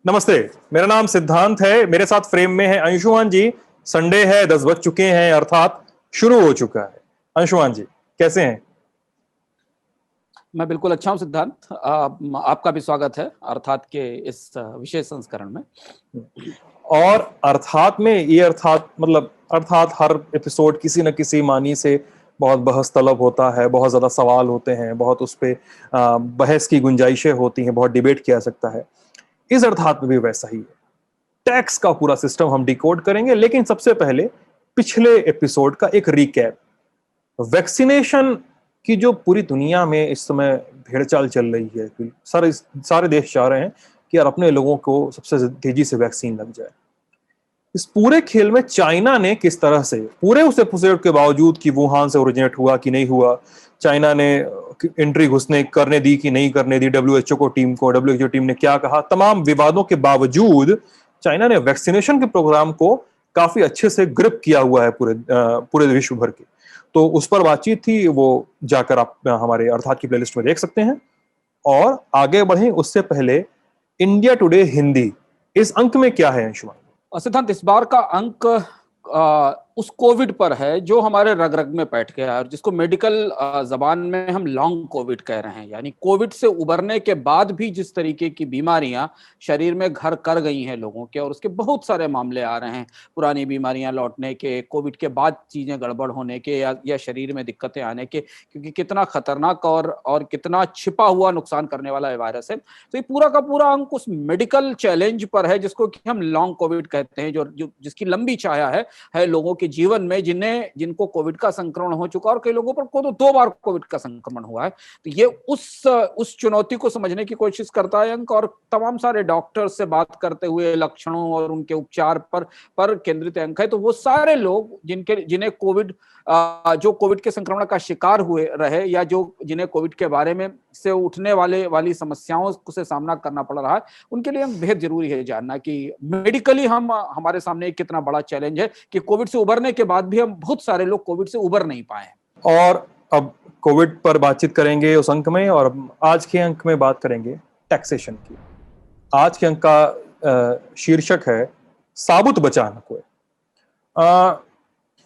नमस्ते। मेरा नाम सिद्धांत है। मेरे साथ फ्रेम में है अंशुमान जी। संडे है, 10 बज चुके हैं, अर्थात शुरू हो चुका है। अंशुमान जी कैसे हैं? मैं बिल्कुल अच्छा हूं सिद्धांत। आपका भी स्वागत है अर्थात के इस विशेष संस्करण में। और अर्थात में ये अर्थात हर एपिसोड किसी न किसी मानी से बहुत बहस तलब होता है, बहुत ज्यादा सवाल होते हैं, बहुत उस पे बहस की गुंजाइशें होती हैं, बहुत डिबेट किया जा सकता है। इस अर्थात में भी वैसा ही है। टैक्स का पूरा सिस्टम हम डिकोड करेंगे, लेकिन सबसे पहले पिछले एपिसोड का एक रिकैप। वैक्सीनेशन की जो पूरी दुनिया में इस समय भेड़चाल चल रही है, सारे सारे देश चाह रहे हैं कि यार अपने लोगों को सबसे तेजी से वैक्सीन लग जाए। इस पूरे खेल में चाइना ने किस तरह से, पूरे उस एपिसोड के बावजूद कि वुहान से ओरिजिनेट हुआ कि नहीं हुआ, चाइना ने एंट्री घुसने करने दी कि नहीं करने दी, डब्ल्यूएचओ टीम ने क्या कहा, तमाम विवादों के बावजूद चाइना ने वैक्सीनेशन के प्रोग्राम को काफी अच्छे से ग्रिप किया हुआ है पूरे विश्व भर के। तो उस पर बातचीत थी, वो जाकर आप हमारे अर्थात की प्लेलिस्ट में देख सकते हैं। और आगे बढ़े उससे पहले इंडिया टुडे हिंदी, इस अंक में क्या है अंशुमान? सिद्धांत, इस बार का अंक उस कोविड पर है जो हमारे रग रग में बैठ गया है और जिसको मेडिकल जबान में हम लॉन्ग कोविड कह रहे हैं। यानी कोविड से उबरने के बाद भी जिस तरीके की बीमारियां शरीर में घर कर गई हैं लोगों के, और उसके बहुत सारे मामले आ रहे हैं, पुरानी बीमारियां लौटने के, कोविड के बाद चीजें गड़बड़ होने के, या शरीर में दिक्कतें आने के, क्योंकि कितना खतरनाक और कितना छिपा हुआ नुकसान करने वाला वायरस है। तो ये पूरा का पूरा अंक उस मेडिकल चैलेंज पर है जिसको कि हम लॉन्ग कोविड कहते हैं, जो जिसकी लंबी छाया है लोगों के जीवन में, जिनको कोविड का संक्रमण हो चुका, और कई लोगों पर को तो 2 बार कोविड का संक्रमण हुआ है। तो ये उस चुनौती को समझने की कोशिश करता है अंक, और तमाम सारे डॉक्टर्स से बात करते हुए लक्षणों और उनके उपचार पर केंद्रित अंक है। तो वो सारे लोग जिन्हें कोविड जो कोविड के संक्रमण का शिकार हुए रहे, या जिन्हें कोविड के बारे में से उठने वाली समस्याओं से सामना करना पड़ रहा है, उनके लिए बेहद जरूरी है जानना कि मेडिकली हमारे सामने कितना बड़ा चैलेंज है कि कोविड से उबरने के बाद भी हम बहुत सारे लोग कोविड से उबर नहीं पाए हैं। और अब कोविड पर बातचीत करेंगे उस अंक में, और आज के अंक में बात करेंगे टैक्सेशन की। आज के अंक का शीर्षक है साबुत बचाना को।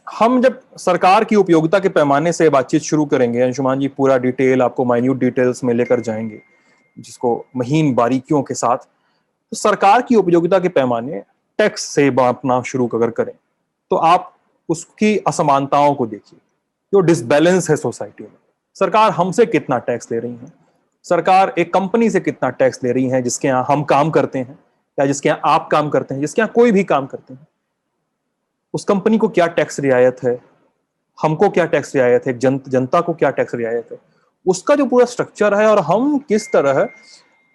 हम जब सरकार की उपयोगिता के पैमाने से बातचीत शुरू करेंगे, अंशुमान जी पूरा डिटेल आपको माइन्यूट डिटेल्स में लेकर जाएंगे, जिसको महीन बारीकियों के साथ। तो सरकार की उपयोगिता के पैमाने टैक्स से बांटना शुरू अगर करें तो आप उसकी असमानताओं को देखिए, जो डिसबैलेंस है सोसाइटी में। सरकार हमसे कितना टैक्स ले रही है, सरकार एक कंपनी से कितना टैक्स ले रही है जिसके यहाँ हम काम करते हैं, या जिसके यहाँ आप काम करते हैं, जिसके यहाँ कोई भी काम करते हैं, उस कंपनी को क्या टैक्स रियायत है, हमको क्या टैक्स रियायत है, जनता को क्या टैक्स रियायत है, उसका जो पूरा स्ट्रक्चर है, और हम किस तरह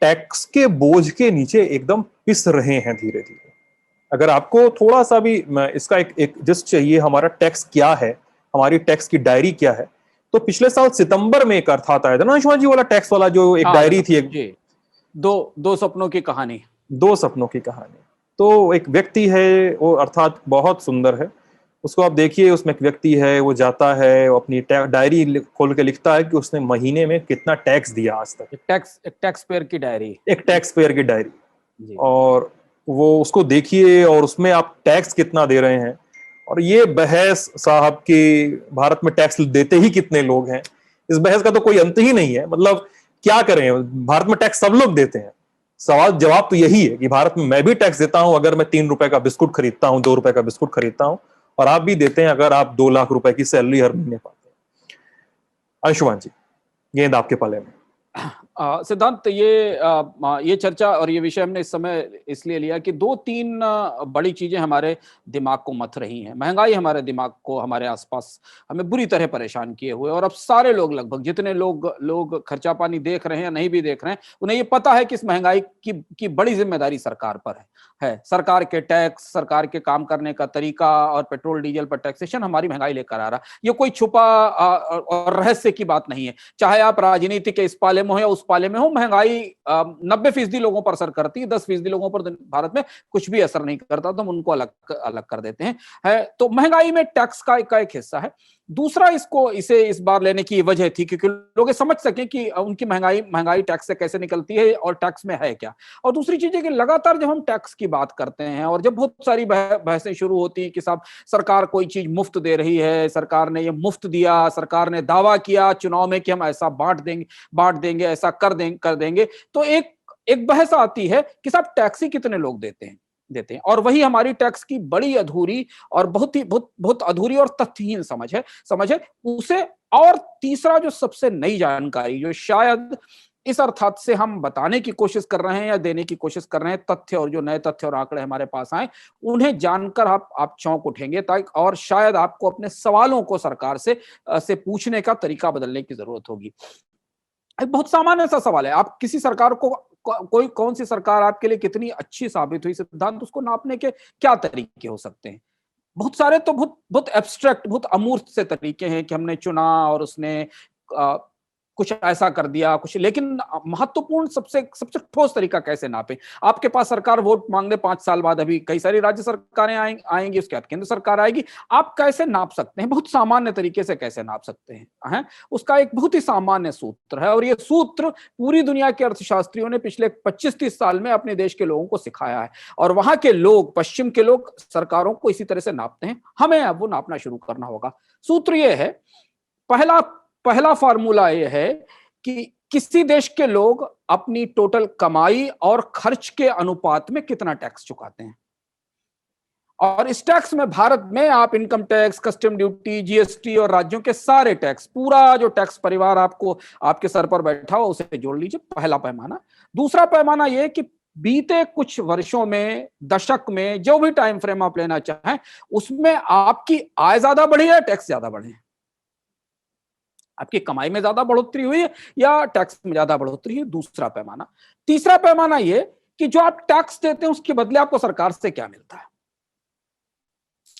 टैक्स के बोझ के नीचे एकदम पिस रहे हैं धीरे धीरे। अगर आपको थोड़ा सा भी इसका एक जस्ट चाहिए, हमारा टैक्स क्या है, हमारी टैक्स की डायरी क्या है, तो पिछले साल सितंबर में एक अर्थात आया था ना अंशुमान जी, वाला टैक्स वाला जो एक डायरी थी, एक दो सपनों की कहानी। 2 सपनों की कहानी। तो एक व्यक्ति है, वो अर्थात बहुत सुंदर है, उसको आप देखिए, उसमें एक व्यक्ति है, वो जाता है, वो अपनी डायरी खोल के लिखता है कि उसने महीने में कितना टैक्स दिया आज तक। एक टैक्स पेयर की डायरी, एक टैक्स पेयर की डायरी। और वो उसको देखिए, और उसमें आप टैक्स कितना दे रहे हैं। और ये बहस साहब की, भारत में टैक्स देते ही कितने लोग हैं, इस बहस का तो कोई अंत ही नहीं है। मतलब क्या करें, भारत में टैक्स सब लोग देते हैं। सवाल जवाब तो यही है कि भारत में मैं भी टैक्स देता हूं, अगर मैं 3 रुपए का बिस्कुट खरीदता हूं, 2 रुपए का बिस्कुट खरीदता हूं, और आप भी देते हैं अगर आप 2 लाख रुपए की सैलरी हर महीने पाते हैं। अंशुमान जी, गेंद आपके पाले में। सिद्धांत, ये चर्चा और ये विषय हमने इस समय इसलिए लिया कि 2-3 बड़ी चीजें हमारे दिमाग को मथ रही हैं। महंगाई हमारे दिमाग को, हमारे आसपास हमें बुरी तरह परेशान किए हुए, और अब सारे लोग, लगभग जितने लोग खर्चा पानी देख रहे हैं या नहीं भी देख रहे हैं, उन्हें ये पता है कि इस महंगाई की बड़ी जिम्मेदारी सरकार पर है। सरकार के टैक्स, सरकार के काम करने का तरीका, और पेट्रोल डीजल पर टैक्सेशन हमारी महंगाई लेकर आ रहा। ये कोई छुपा और रहस्य की बात नहीं है। चाहे आप राजनीति के इस पाले में हो या उस पाले में हो, महंगाई 90% लोगों पर असर करती है, 10% लोगों पर भारत में कुछ भी असर नहीं करता, तो हम उनको अलग कर देते हैं। तो महंगाई में टैक्स का एक हिस्सा है। दूसरा इसे इस बार लेने की वजह थी क्योंकि लोग ये समझ सकें कि उनकी महंगाई टैक्स से कैसे निकलती है और टैक्स में है क्या। और दूसरी चीज है कि लगातार जब हम टैक्स की बात करते हैं और जब बहुत सारी बहसें शुरू होती हैं कि साहब सरकार कोई चीज मुफ्त दे रही है, सरकार ने ये मुफ्त दिया, सरकार ने दावा किया चुनाव में कि हम ऐसा बांट देंगे, ऐसा कर देंगे, तो एक बहस आती है कि साहब टैक्स ही कितने लोग देते हैं। और वही हमारी टैक्स की बड़ी अधूरी और बहुत अधूरी और तथ्यहीन समझ है उसे। और तीसरा जो सबसे नई जानकारी जो शायद इस अर्थात से हम बताने की कोशिश कर रहे हैं या देने की कोशिश कर रहे हैं, तथ्य और जो नए तथ्य और आंकड़े हमारे पास आए उन्हें जानकर आप चौंक उठेंगे, ताकि और शायद आपको अपने सवालों को सरकार से पूछने का तरीका बदलने की जरूरत होगी। एक बहुत सामान्य सा सवाल है, आप किसी सरकार को कौन सी सरकार आपके लिए कितनी अच्छी साबित हुई, सिद्धांत उसको नापने के क्या तरीके हो सकते हैं। बहुत सारे तो बहुत एब्स्ट्रैक्ट, बहुत अमूर्त से तरीके हैं कि हमने चुना और उसने कुछ ऐसा कर दिया कुछ, लेकिन महत्वपूर्ण सबसे ठोस तरीका कैसे नापे। आपके पास सरकार वोट मांगने 5 साल बाद अभी कई सारी राज्य सरकारें आएंगी, उसके बाद केंद्र सरकार आएगी, आप कैसे नाप सकते हैं, बहुत सामान्य तरीके से कैसे नाप सकते हैं। उसका एक बहुत ही सामान्य सूत्र है और ये सूत्र पूरी दुनिया के अर्थशास्त्रियों ने पिछले 25-30 साल में अपने देश के लोगों को सिखाया है और वहां के लोग, पश्चिम के लोग सरकारों को इसी तरह से नापते हैं। हमें अब वो नापना शुरू करना होगा। सूत्र ये है, पहला फार्मूला यह है कि किसी देश के लोग अपनी टोटल कमाई और खर्च के अनुपात में कितना टैक्स चुकाते हैं। और इस टैक्स में भारत में आप income tax, custom duty, GST और राज्यों के सारे टैक्स, पूरा जो टैक्स परिवार आपको आपके सर पर बैठा हो उसे जोड़ लीजिए, पहला पैमाना। दूसरा पैमाना यह कि बीते कुछ वर्षों में, दशक में, जो भी टाइम फ्रेम आप लेना चाहें, उसमें आपकी आय ज्यादा बढ़ी है, टैक्स ज्यादा बढ़े, आपकी कमाई में ज्यादा बढ़ोतरी हुई है या टैक्स में ज्यादा बढ़ोतरी हुई, दूसरा पैमाना। तीसरा पैमाना यह कि जो आप टैक्स देते हैं उसके बदले आपको सरकार से क्या मिलता है।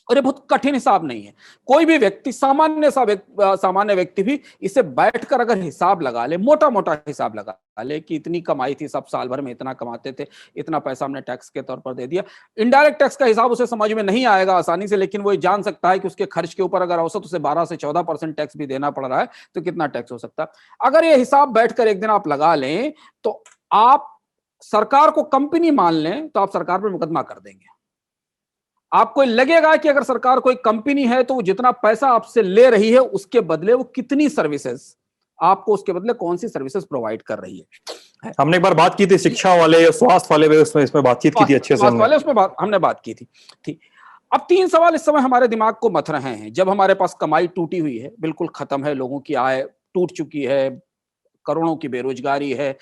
और ये बहुत कठिन हिसाब नहीं है, कोई भी व्यक्ति, सामान्य व्यक्ति भी इसे बैठकर अगर हिसाब लगा ले, मोटा मोटा हिसाब लगा ले कि इतनी कमाई थी, सब साल भर में इतना कमाते थे, इतना पैसा हमने टैक्स के तौर पर दे दिया। इनडायरेक्ट टैक्स का हिसाब उसे समझ में नहीं आएगा आसानी से, लेकिन वो जान सकता है कि उसके खर्च के ऊपर अगर औसत उसे 12 से 14% टैक्स भी देना पड़ रहा है तो कितना टैक्स हो सकता है। अगर ये हिसाब बैठकर एक दिन आप लगा लें तो आप सरकार को कंपनी मान लें तो आप सरकार पर मुकदमा कर देंगे। आपको लगेगा कि अगर सरकार कोई कंपनी है तो वो जितना पैसा आपसे ले रही है उसके बदले वो कितनी सर्विसेज आपको, उसके बदले कौन सी सर्विसेज प्रोवाइड कर रही है। हमने एक बार बात की थी शिक्षा वाले या स्वास्थ्य वाले, इसमें बातचीत की थी अच्छे से, हमने बात की थी। अब 3 सवाल इस समय हमारे दिमाग को मथ रहे हैं। जब हमारे पास कमाई टूटी हुई है, बिल्कुल खत्म है, लोगों की आय टूट चुकी है, करोड़ों की बेरोजगारी है,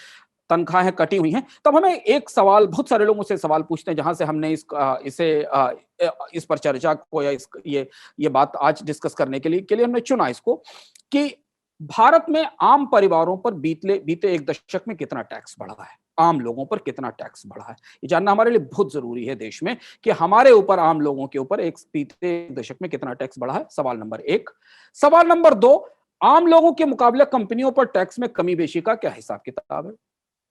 तनख्वाहें कटी हुई हैं, तब हमें एक सवाल, बहुत सारे लोग मुझसे सवाल पूछते हैं, जहां से हमने इस पर चर्चा को या ये बात आज डिस्कस करने के लिए हमने चुना इसको, कि भारत में आम परिवारों पर बीते एक दशक में कितना टैक्स बढ़ा है, आम लोगों पर कितना टैक्स बढ़ा है। ये जानना हमारे लिए बहुत जरूरी है देश में कि हमारे ऊपर, आम लोगों के ऊपर बीते एक दशक में कितना टैक्स बढ़ा है। सवाल नंबर 1। सवाल नंबर 2, आम लोगों के मुकाबले कंपनियों पर टैक्स में कमी बेशी का क्या हिसाब किताब है,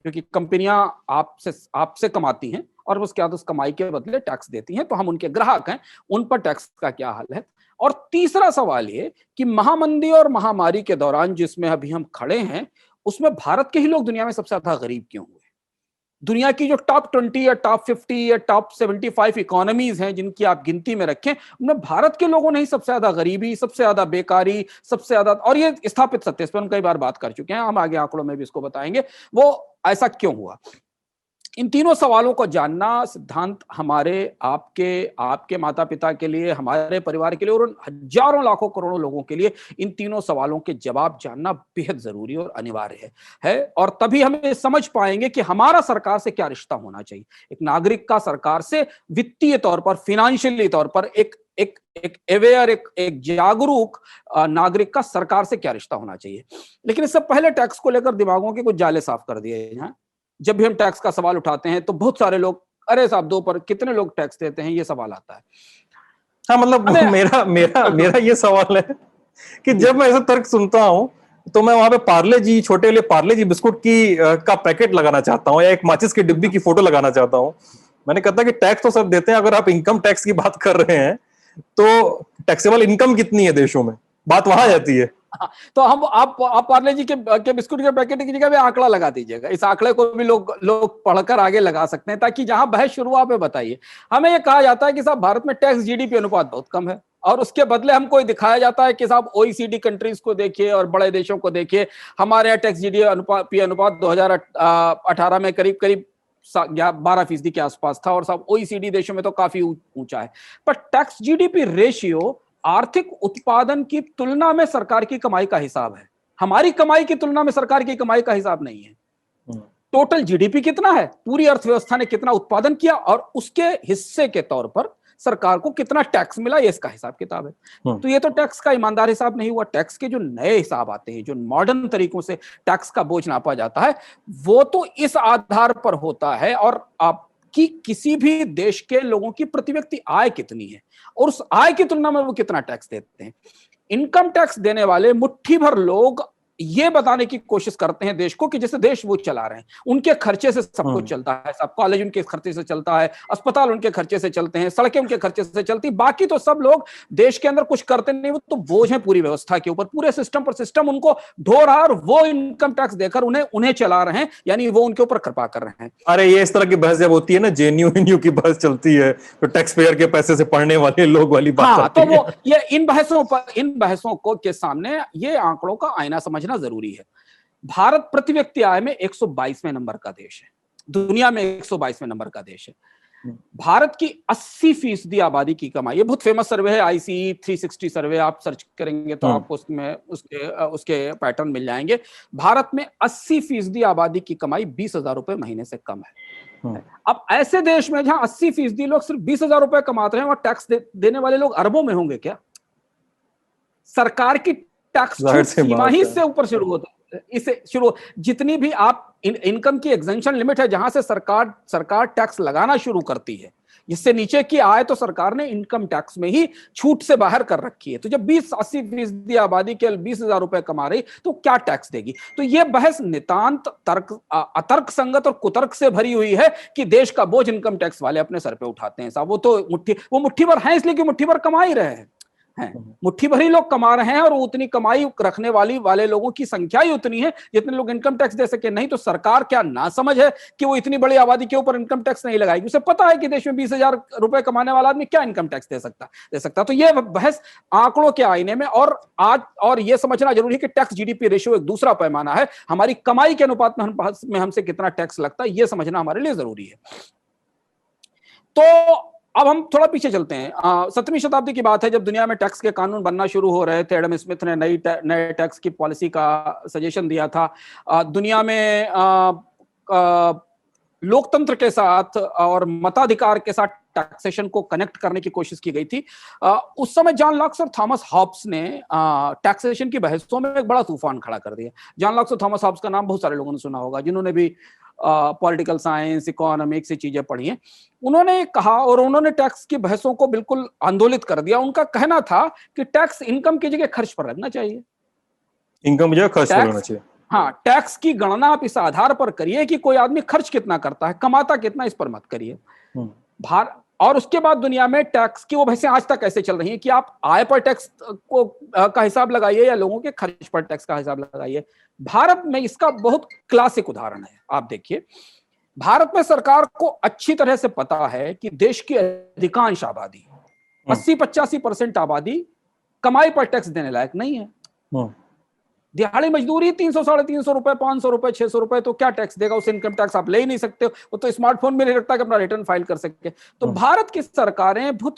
क्योंकि कंपनियां आपसे कमाती हैं और उसके बाद उस कमाई के बदले टैक्स देती हैं, तो हम उनके ग्राहक हैं, उन पर टैक्स का क्या हाल है। और तीसरा सवाल ये कि महामंदी और महामारी के दौरान जिसमें अभी हम खड़े हैं, उसमें भारत के ही लोग दुनिया में सबसे ज्यादा गरीब क्यों हुए। दुनिया की जो टॉप 20 या टॉप 50 या टॉप 75 इकोनॉमीज हैं जिनकी आप गिनती में रखें, उनमें भारत के लोगों ने ही सबसे ज्यादा गरीबी, सबसे ज्यादा बेकारी, सबसे ज्यादा, और ये स्थापित सत्य, इस पर हम कई बार बात कर चुके हैं, हम आगे आंकड़ों में भी इसको बताएंगे वो ऐसा क्यों हुआ। इन तीनों सवालों को जानना सिद्धांत हमारे, आपके माता पिता के लिए, हमारे परिवार के लिए और हजारों लाखों करोड़ों लोगों के लिए इन तीनों सवालों के जवाब जानना बेहद जरूरी और अनिवार्य है। और तभी हम ये समझ पाएंगे कि हमारा सरकार से क्या रिश्ता होना चाहिए। एक नागरिक का सरकार से वित्तीय तौर पर, फिनेंशियली तौर पर एक अवेयर, एक जागरूक नागरिक का सरकार से क्या रिश्ता होना चाहिए। लेकिन इससे पहले टैक्स को लेकर दिमागों के कुछ जाले साफ कर दिए हैं। जब भी हम टैक्स का सवाल उठाते हैं तो बहुत सारे लोग, अरे साहब 2 पर कितने लोग टैक्स देते हैं, ये सवाल आता है। हाँ, मतलब मेरा ये सवाल है कि जब मैं ऐसा तर्क सुनता हूं तो मैं वहां पे पार्ले जी, छोटे वाले पार्ले जी बिस्कुट की का पैकेट लगाना चाहता हूं या एक माचिस की डिब्बी की फोटो लगाना चाहता हूं। मैंने कहा था कि टैक्स तो सब देते हैं, अगर आप इनकम टैक्स की बात कर रहे हैं तो टैक्सेबल इनकम कितनी है देशों में, बात वहां जाती है। तो हम आप पार्ले जी के बिस्कुट के पैकेट की जगह पे आंकड़ा लगा दीजिएगा, इस आंकड़े को भी लोग पढ़कर आगे लगा सकते हैं, ताकि जहां बहस शुरू हुआ पे बताइए। हमें ये कहा जाता है कि साहब भारत में टैक्स जीडीपी अनुपात बहुत कम है, और उसके बदले हमको दिखाया जाता है कि साहब ओईसीडी कंट्रीज को देखिए और बड़े देशों को देखिए, हमारे यहाँ टैक्स जीडीपी अनुपात 2018 में करीब करीब 12% के आसपास था, और साहब ओईसीडी देशों में तो काफी ऊंचा है। पर टैक्स जीडीपी रेशियो आर्थिक उत्पादन की तुलना में सरकार की कमाई का हिसाब है, हमारी कमाई की तुलना में सरकार की कमाई का हिसाब नहीं है। टोटल जीडीपी कितना है, पूरी अर्थव्यवस्था ने कितना उत्पादन किया, और उसके हिस्से के तौर पर सरकार को कितना टैक्स मिला, ये इसका हिसाब किताब है। तो ये तो टैक्स का ईमानदार हिसाब नहीं हुआ। टैक्स के जो नए हिसाब आते हैं, जो मॉडर्न तरीकों से टैक्स का बोझ नापा जाता है, वो तो इस आधार पर होता है, और आपकी किसी भी देश के लोगों की प्रति व्यक्ति आय कितनी है, और उस आय की तुलना में वो कितना टैक्स देते हैं। इनकम टैक्स देने वाले मुट्ठी भर लोग ये बताने की कोशिश करते हैं देश को कि जैसे देश वो चला रहे हैं, उनके खर्चे से सब कुछ चलता है, सब कॉलेज उनके खर्चे से चलता है, अस्पताल उनके खर्चे से चलते हैं, सड़कें उनके खर्चे से चलती, बाकी तो सब लोग देश के अंदर कुछ करते नहीं, वो तो बोझ है पूरी व्यवस्था के ऊपर, पूरे सिस्टम पर सिस्टम उनको ढो रहा है, और वो इनकम टैक्स देकर उन्हें चला रहे हैं, यानी वो उनके ऊपर कृपा कर रहे हैं। अरे ये इस तरह की बहस जब होती है ना, जेएनयू एनयू की बहस चलती है, तो टैक्स पेयर के पैसे से पढ़ने वाले लोग वाली बात आती है। तो वो ये इन बहसों को के सामने ये आंकड़ों का आईना समझना जरूरी है। भारत प्रति व्यक्ति आय में 122वें नंबर का देश है, दुनिया में 122वें नंबर का देश है। भारत की 80% आबादी की कमाई, ये बहुत फेमस सर्वे है, ICE 360 सर्वे, आप सर्च करेंगे तो आपको उसमें उसके पैटर्न मिल जाएंगे। भारत में 80% आबादी की कमाई 20,000 रुपए महीने से कम है। अब ऐसे देश में जहां 80% लोग सिर्फ 20,000 रुपए कमाते हैं, और टैक्स देने वाले लोग अरबों में होंगे क्या? सरकार की टैक्स सीमा ही इससे ऊपर शुरू होता है, इसे शुरू जितनी भी आप इनकम की एग्जेंशन लिमिट है, जहां से सरकार टैक्स लगाना शुरू करती है, इससे नीचे की आय तो सरकार ने इनकम टैक्स में ही छूट से बाहर कर रखी है। तो जब 20-80% आबादी केवल 20,000 रुपए कमा रही, तो क्या टैक्स देगी? तो यह बहस नितांत अतर्क संगत और कुतर्क से भरी हुई है कि देश का बोझ इनकम टैक्स वाले अपने सर पे उठाते हैं। साहब वो तो मुट्ठी भर है, इसलिए कि मुट्ठी भर कमा ही रहे हैं, मुट्ठी भर ही लोग कमा रहे हैं, और उतनी कमाई रखने वाले लोगों की संख्या ही उतनी है जितने लोग इनकम टैक्स दे सके। नहीं तो सरकार क्या ना समझ है कि वो इतनी बड़ी आबादी के ऊपर इनकम टैक्स नहीं लगाएगी? उसे पता है कि देश में 20,000 रुपए कमाने वाला आदमी क्या इनकम टैक्स दे सकता। तो यह बहस आंकड़ों के आईने में, और यह समझना जरूरी है कि टैक्स जीडीपी रेशियो एक दूसरा पैमाना है, हमारी कमाई के अनुपात में हमसे कितना टैक्स लगता है, यह समझना हमारे लिए जरूरी है। तो अब हम थोड़ा पीछे चलते हैं। 17वीं शताब्दी की बात है, जब दुनिया में टैक्स के कानून बनना शुरू हो रहे थे। एडम स्मिथ ने नए टैक्स की पॉलिसी का सजेशन दिया था। दुनिया में लोकतंत्र के साथ और मताधिकार के साथ टैक्सेशन को कनेक्ट करने की कोशिश की गई थी। उस समय जॉन लॉक्स और थॉमस हॉब्स ने टैक्सेशन की बहसों में एक बड़ा तूफान खड़ा कर दिया। जॉन लॉक्स और थॉमस हॉब्स का नाम बहुत सारे लोगों ने सुना होगा, जिन्होंने भी पॉलिटिकल साइंस, इकोनॉमिक्स से चीजें पढ़ी हैं। उन्होंने कहा, और उन्होंने टैक्स की बहसों को बिल्कुल आंदोलित कर दिया। उनका कहना था कि टैक्स इनकम की जगह खर्च पर लगना चाहिए, इनकम की जगह खर्च पर लगना चाहिए। हाँ, टैक्स की गणना आप इस आधार पर करिए कि कोई आदमी खर्च कितना करता है, कमाता कितना, इस पर मत करिए। और उसके बाद दुनिया में टैक्स की वो बहसें आज तक ऐसे चल रही हैं कि आप आय पर टैक्स का हिसाब लगाइए या लोगों के खर्च पर टैक्स का हिसाब लगाइए। भारत में इसका बहुत क्लासिक उदाहरण है। आप देखिए, भारत में सरकार को अच्छी तरह से पता है कि देश की अधिकांश आबादी, 80-85% आबादी कमाई पर टैक्स देने लायक नहीं है। दिहाड़ी मजदूरी 300-350 रुपए, 500 रुपए, 600 रुपए, तो क्या टैक्स देगा? उसे इनकम टैक्स आप ले ही नहीं सकते हो। वो तो स्मार्टफोन में नहीं रखता कि अपना रिटर्न फाइल कर सके। तो भारत की सरकारें बहुत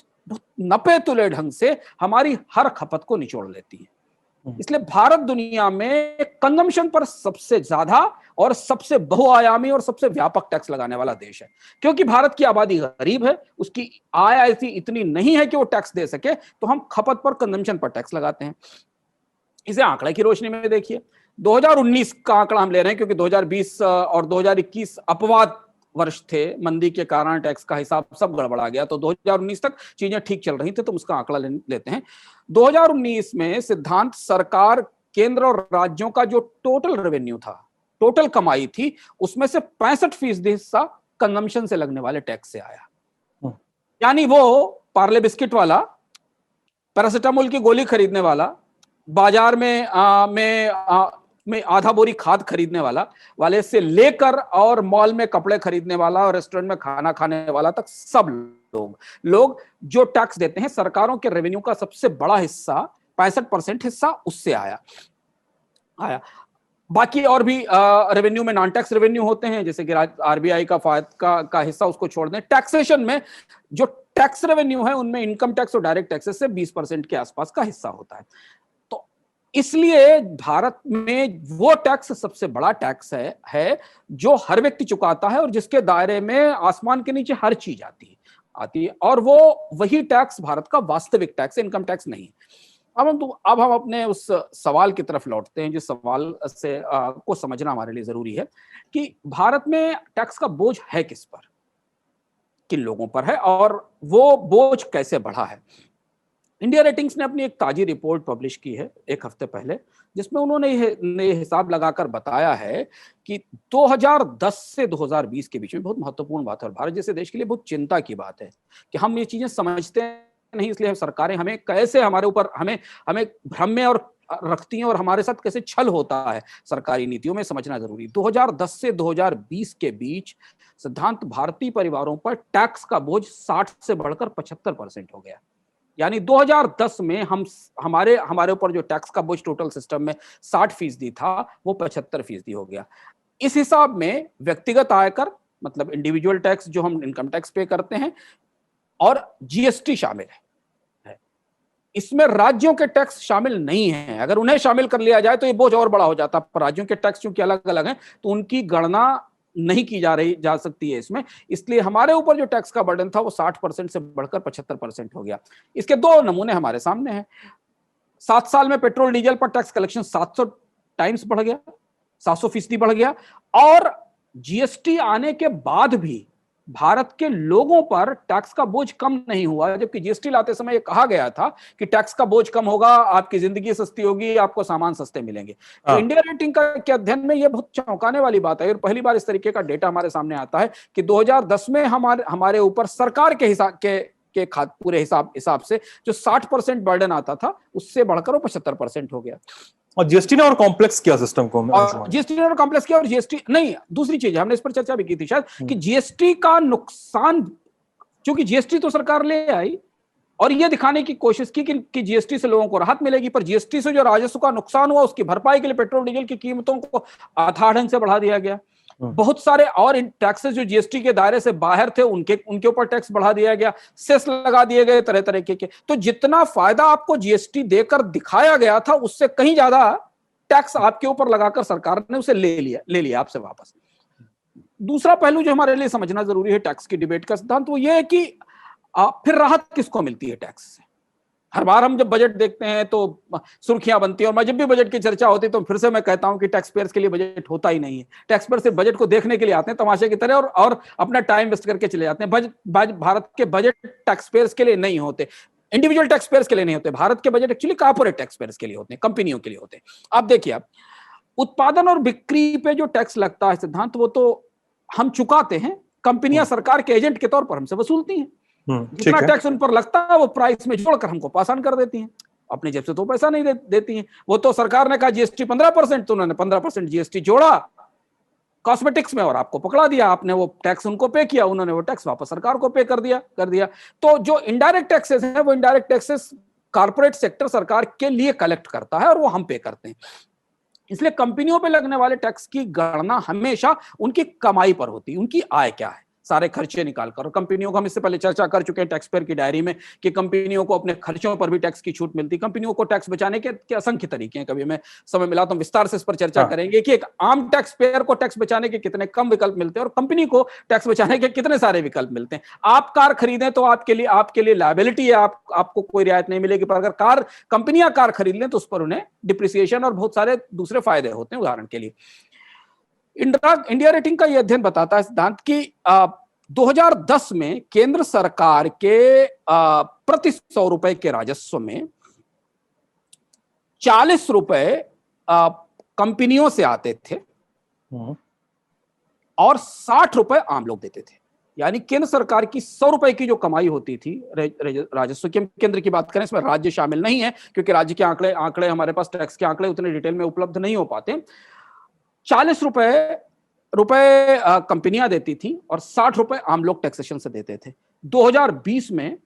नपे तुले ढंग से हमारी हर खपत को निचोड़ लेती है। इसलिए भारत दुनिया में कंजम्पशन पर सबसे ज्यादा और सबसे बहुआयामी और सबसे व्यापक टैक्स लगाने वाला देश है। क्योंकि भारत की आबादी गरीब है, उसकी आय ऐसी इतनी नहीं है कि वो टैक्स दे सके, तो हम खपत पर, कंजम्पशन पर टैक्स लगाते हैं। इसे आंकड़े की रोशनी में देखिए। 2019 का आंकड़ा हम ले रहे हैं क्योंकि 2020 और 2021 अपवाद वर्ष थे, मंदी के कारण टैक्स का हिसाब सब गड़बड़ा गया। तो 2019 तक चीजें ठीक चल रही थी, तो उसका आंकड़ा लेते हैं। 2019 में सिद्धांत सरकार, केंद्र और राज्यों का जो टोटल रेवेन्यू था, टोटल कमाई थी, उसमें से 65% हिस्सा कंजम्पशन से लगने वाले टैक्स से आया। यानी वो पार्ले बिस्किट वाला, पैरासिटामोल की गोली खरीदने वाला, बाजार में आधा बोरी खाद खरीदने वाले से लेकर और मॉल में कपड़े खरीदने वाला और रेस्टोरेंट में खाना खाने वाला तक सब लोग जो टैक्स देते हैं, सरकारों के रेवेन्यू का सबसे बड़ा हिस्सा 65% हिस्सा उससे आया। बाकी और भी रेवेन्यू में नॉन टैक्स रेवेन्यू होते हैं, जैसे कि आरबीआई का हिस्सा उसको छोड़ दें। टैक्सेशन में जो टैक्स रेवेन्यू है उनमें इनकम टैक्स और डायरेक्ट टैक्सेस से 20% के आसपास का हिस्सा होता है। तो इसलिए भारत में वो टैक्स सबसे बड़ा टैक्स है जो हर व्यक्ति चुकाता है और जिसके दायरे में आसमान के नीचे हर चीज आती है, और वो वही टैक्स भारत का वास्तविक टैक्स है, इनकम टैक्स नहीं। अब हम अपने उस सवाल की तरफ लौटते हैं, जिस सवाल से को समझना हमारे लिए जरूरी है कि भारत में टैक्स का बोझ है किस पर, किन लोगों पर है और वो बोझ कैसे बढ़ा है। इंडिया रेटिंग्स ने अपनी एक ताजी रिपोर्ट पब्लिश की है एक हफ्ते पहले, जिसमें उन्होंने ये हिसाब लगाकर बताया है कि 2010 से 2020 के बीच में, बहुत महत्वपूर्ण बात है और भारत जैसे देश के लिए बहुत चिंता की बात है कि हम ये चीजें समझते नहीं, इसलिए सरकारें हमें कैसे हमारे ऊपर हमें भ्रम में और रखती हैं और हमारे साथ कैसे छल होता है सरकारी नीतियों में, समझना जरूरी। 2010 से 2020 के बीच सिद्धांत भारतीय परिवारों पर टैक्स का बोझ 60 से बढ़कर 75% हो गया। यानी 2010 में हमारे ऊपर जो टैक्स का बोझ टोटल सिस्टम में 60% था, वो 75% हो गया। इस हिसाब में व्यक्तिगत आयकर, मतलब इंडिविजुअल टैक्स जो हम इनकम टैक्स पे करते हैं, और जीएसटी शामिल है। इसमें राज्यों के टैक्स शामिल नहीं है। अगर उन्हें शामिल कर लिया जाए तो ये बोझ और बड़ा हो जाता, पर राज्यों के टैक्स चूंकि अलग अलग हैं तो उनकी गणना नहीं की जा सकती है इसमें। इसलिए हमारे ऊपर जो टैक्स का बर्डन था वो 60% से बढ़कर 75% हो गया। इसके दो नमूने हमारे सामने हैं। 7 साल में पेट्रोल डीजल पर टैक्स कलेक्शन 700 टाइम्स बढ़ गया, 700% बढ़ गया, और जीएसटी आने के बाद भी भारत के लोगों पर टैक्स का बोझ कम नहीं हुआ, जबकि जीएसटी लाते समय यह कहा गया था कि टैक्स का बोझ कम होगा, आपकी जिंदगी सस्ती होगी, आपको सामान सस्ते मिलेंगे। तो इंडिया रेटिंग के अध्ययन में यह बहुत चौंकाने वाली बात है और पहली बार इस तरीके का डेटा हमारे सामने आता है कि 2010 में हमारे ऊपर सरकार के हिसाब के पूरे हिसाब से जो 60% बर्डन आता था, उससे बढ़कर वो 75% हो गया। और जीएसटी ने और कॉम्प्लेक्स किया सिस्टम को, और जीएसटी ने और कॉम्प्लेक्स किया। और जीएसटी नहीं, दूसरी चीज है, हमने इस पर चर्चा भी की थी शायद, कि जीएसटी का नुकसान, क्योंकि जीएसटी तो सरकार ले आई और यह दिखाने की कोशिश की कि जीएसटी से लोगों को राहत मिलेगी, पर जीएसटी से जो राजस्व का नुकसान हुआ उसकी भरपाई के लिए पेट्रोल डीजल की कीमतों को अथाह ढंग से बढ़ा दिया गया। बहुत सारे और टैक्सेस जो जीएसटी के दायरे से बाहर थे उनके ऊपर टैक्स बढ़ा दिया गया, सेस लगा दिए गए तरह तरह के। तो जितना फायदा आपको जीएसटी देकर दिखाया गया था, उससे कहीं ज्यादा टैक्स आपके ऊपर लगाकर सरकार ने उसे ले लिया आपसे वापस। दूसरा पहलू जो हमारे लिए समझना जरूरी है टैक्स की डिबेट का सिद्धांत, वो ये है कि फिर राहत किसको मिलती है टैक्स से। हर बार हम जब बजट देखते हैं तो सुर्खियां बनती हैं, और मैं जब भी बजट की चर्चा होती है तो फिर से मैं कहता हूं कि टैक्स पेयर्स के लिए बजट होता ही नहीं है। टैक्स पेयर सिर्फ बजट को देखने के लिए आते हैं तमाशे की तरह, और अपना टाइम वेस्ट करके चले जाते हैं। भारत के बजट टैक्स पेयर्स के लिए नहीं होते, इंडिविजुअल टैक्स पेयर्स के लिए नहीं होते। भारत के budget actually corporate tax payers के लिए होते हैं, कंपनियों के लिए होते हैं। अब देखिए, आप उत्पादन और बिक्री पे जो टैक्स लगता है सिद्धांत, वो तो हम चुकाते हैं, कंपनियां सरकार के एजेंट के तौर पर हमसे वसूलती हैं। जितना टैक्स उन पर लगता है वो प्राइस में जोड़कर हमको पास ऑन कर देती हैं, अपने जेब से तो पैसा नहीं देती हैं। वो तो सरकार ने कहा जीएसटी 15%, तो उन्होंने 15% जीएसटी जोड़ा कॉस्मेटिक्स में और आपको पकड़ा दिया। आपने वो टैक्स उनको पे किया, उन्होंने वो टैक्स वापस सरकार को पे कर दिया। तो जो इनडायरेक्ट टैक्सेस हैं, वो इनडायरेक्ट टैक्सेस कारपोरेट सेक्टर सरकार के लिए कलेक्ट करता है और वो हम पे करते हैं। इसलिए कंपनियों पे लगने वाले टैक्स की गणना हमेशा उनकी कमाई पर होती है, उनकी आय क्या है, सारे खर्चे निकालकर। और कंपनियों को हम इससे पहले चर्चा कर चुके हैं टैक्स पेयर की डायरी में कि कंपनियों को अपने खर्चों पर भी टैक्स की छूट मिलती है। कंपनियों को टैक्स बचाने के असंख्य तरीके हैं, कभी हमें समय मिला तो विस्तार से इस पर चर्चा करेंगे कि एक आम टैक्स पेयर को टैक्स बचाने के कितने कम विकल्प मिलते हैं और कंपनी को टैक्स बचाने के कितने सारे विकल्प मिलते हैं। आप कार खरीदें तो आपके लिए लायबिलिटी है, आपको कोई रियायत नहीं मिलेगी, पर अगर कंपनियां कार खरीद लें तो उस पर उन्हें डिप्रिसिएशन और बहुत सारे दूसरे फायदे होते हैं। उदाहरण के लिए इंडिया रेटिंग का यह अध्ययन बताता है सिद्धांत की 2010 में केंद्र सरकार के प्रति 100 रुपए के राजस्व में 40 रुपए कंपनियों से आते थे और 60 रुपए आम लोग देते थे। यानी केंद्र सरकार की 100 रुपए की जो कमाई होती थी राजस्व के, केंद्र की बात करें, इसमें राज्य शामिल नहीं है क्योंकि राज्य के आंकड़े हमारे पास, टैक्स के आंकड़े उतने डिटेल में उपलब्ध नहीं हो पाते। 40 रुपए कंपनियां देती थी और 60 रुपए आम लोग टैक्सेशन से देते थे। 2020 में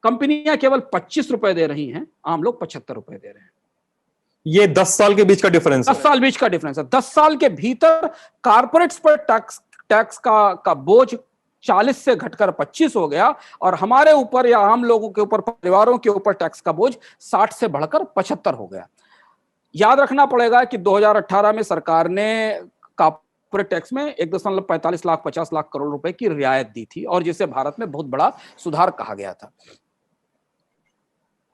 कंपनियां केवल 25 रुपए दे रही हैं, आम लोग 75 रुपए दे रहे हैं। ये 10 साल के बीच का डिफरेंस है। 10 साल बीच का डिफरेंस है। 10 साल के भीतर कारपोरेट्स पर टैक्स का बोझ 40 से घटकर 25 हो गया और हमारे ऊपर या आम लोगों के ऊपर, परिवारों के ऊपर टैक्स का बोझ 60 से बढ़कर 75 हो गया। याद रखना पड़ेगा कि 2018 में सरकार ने कॉर्पोरेट टैक्स में 1.45 लाख 50 लाख करोड़ रुपए की रियायत दी थी और जिसे भारत में बहुत बड़ा सुधार कहा गया था।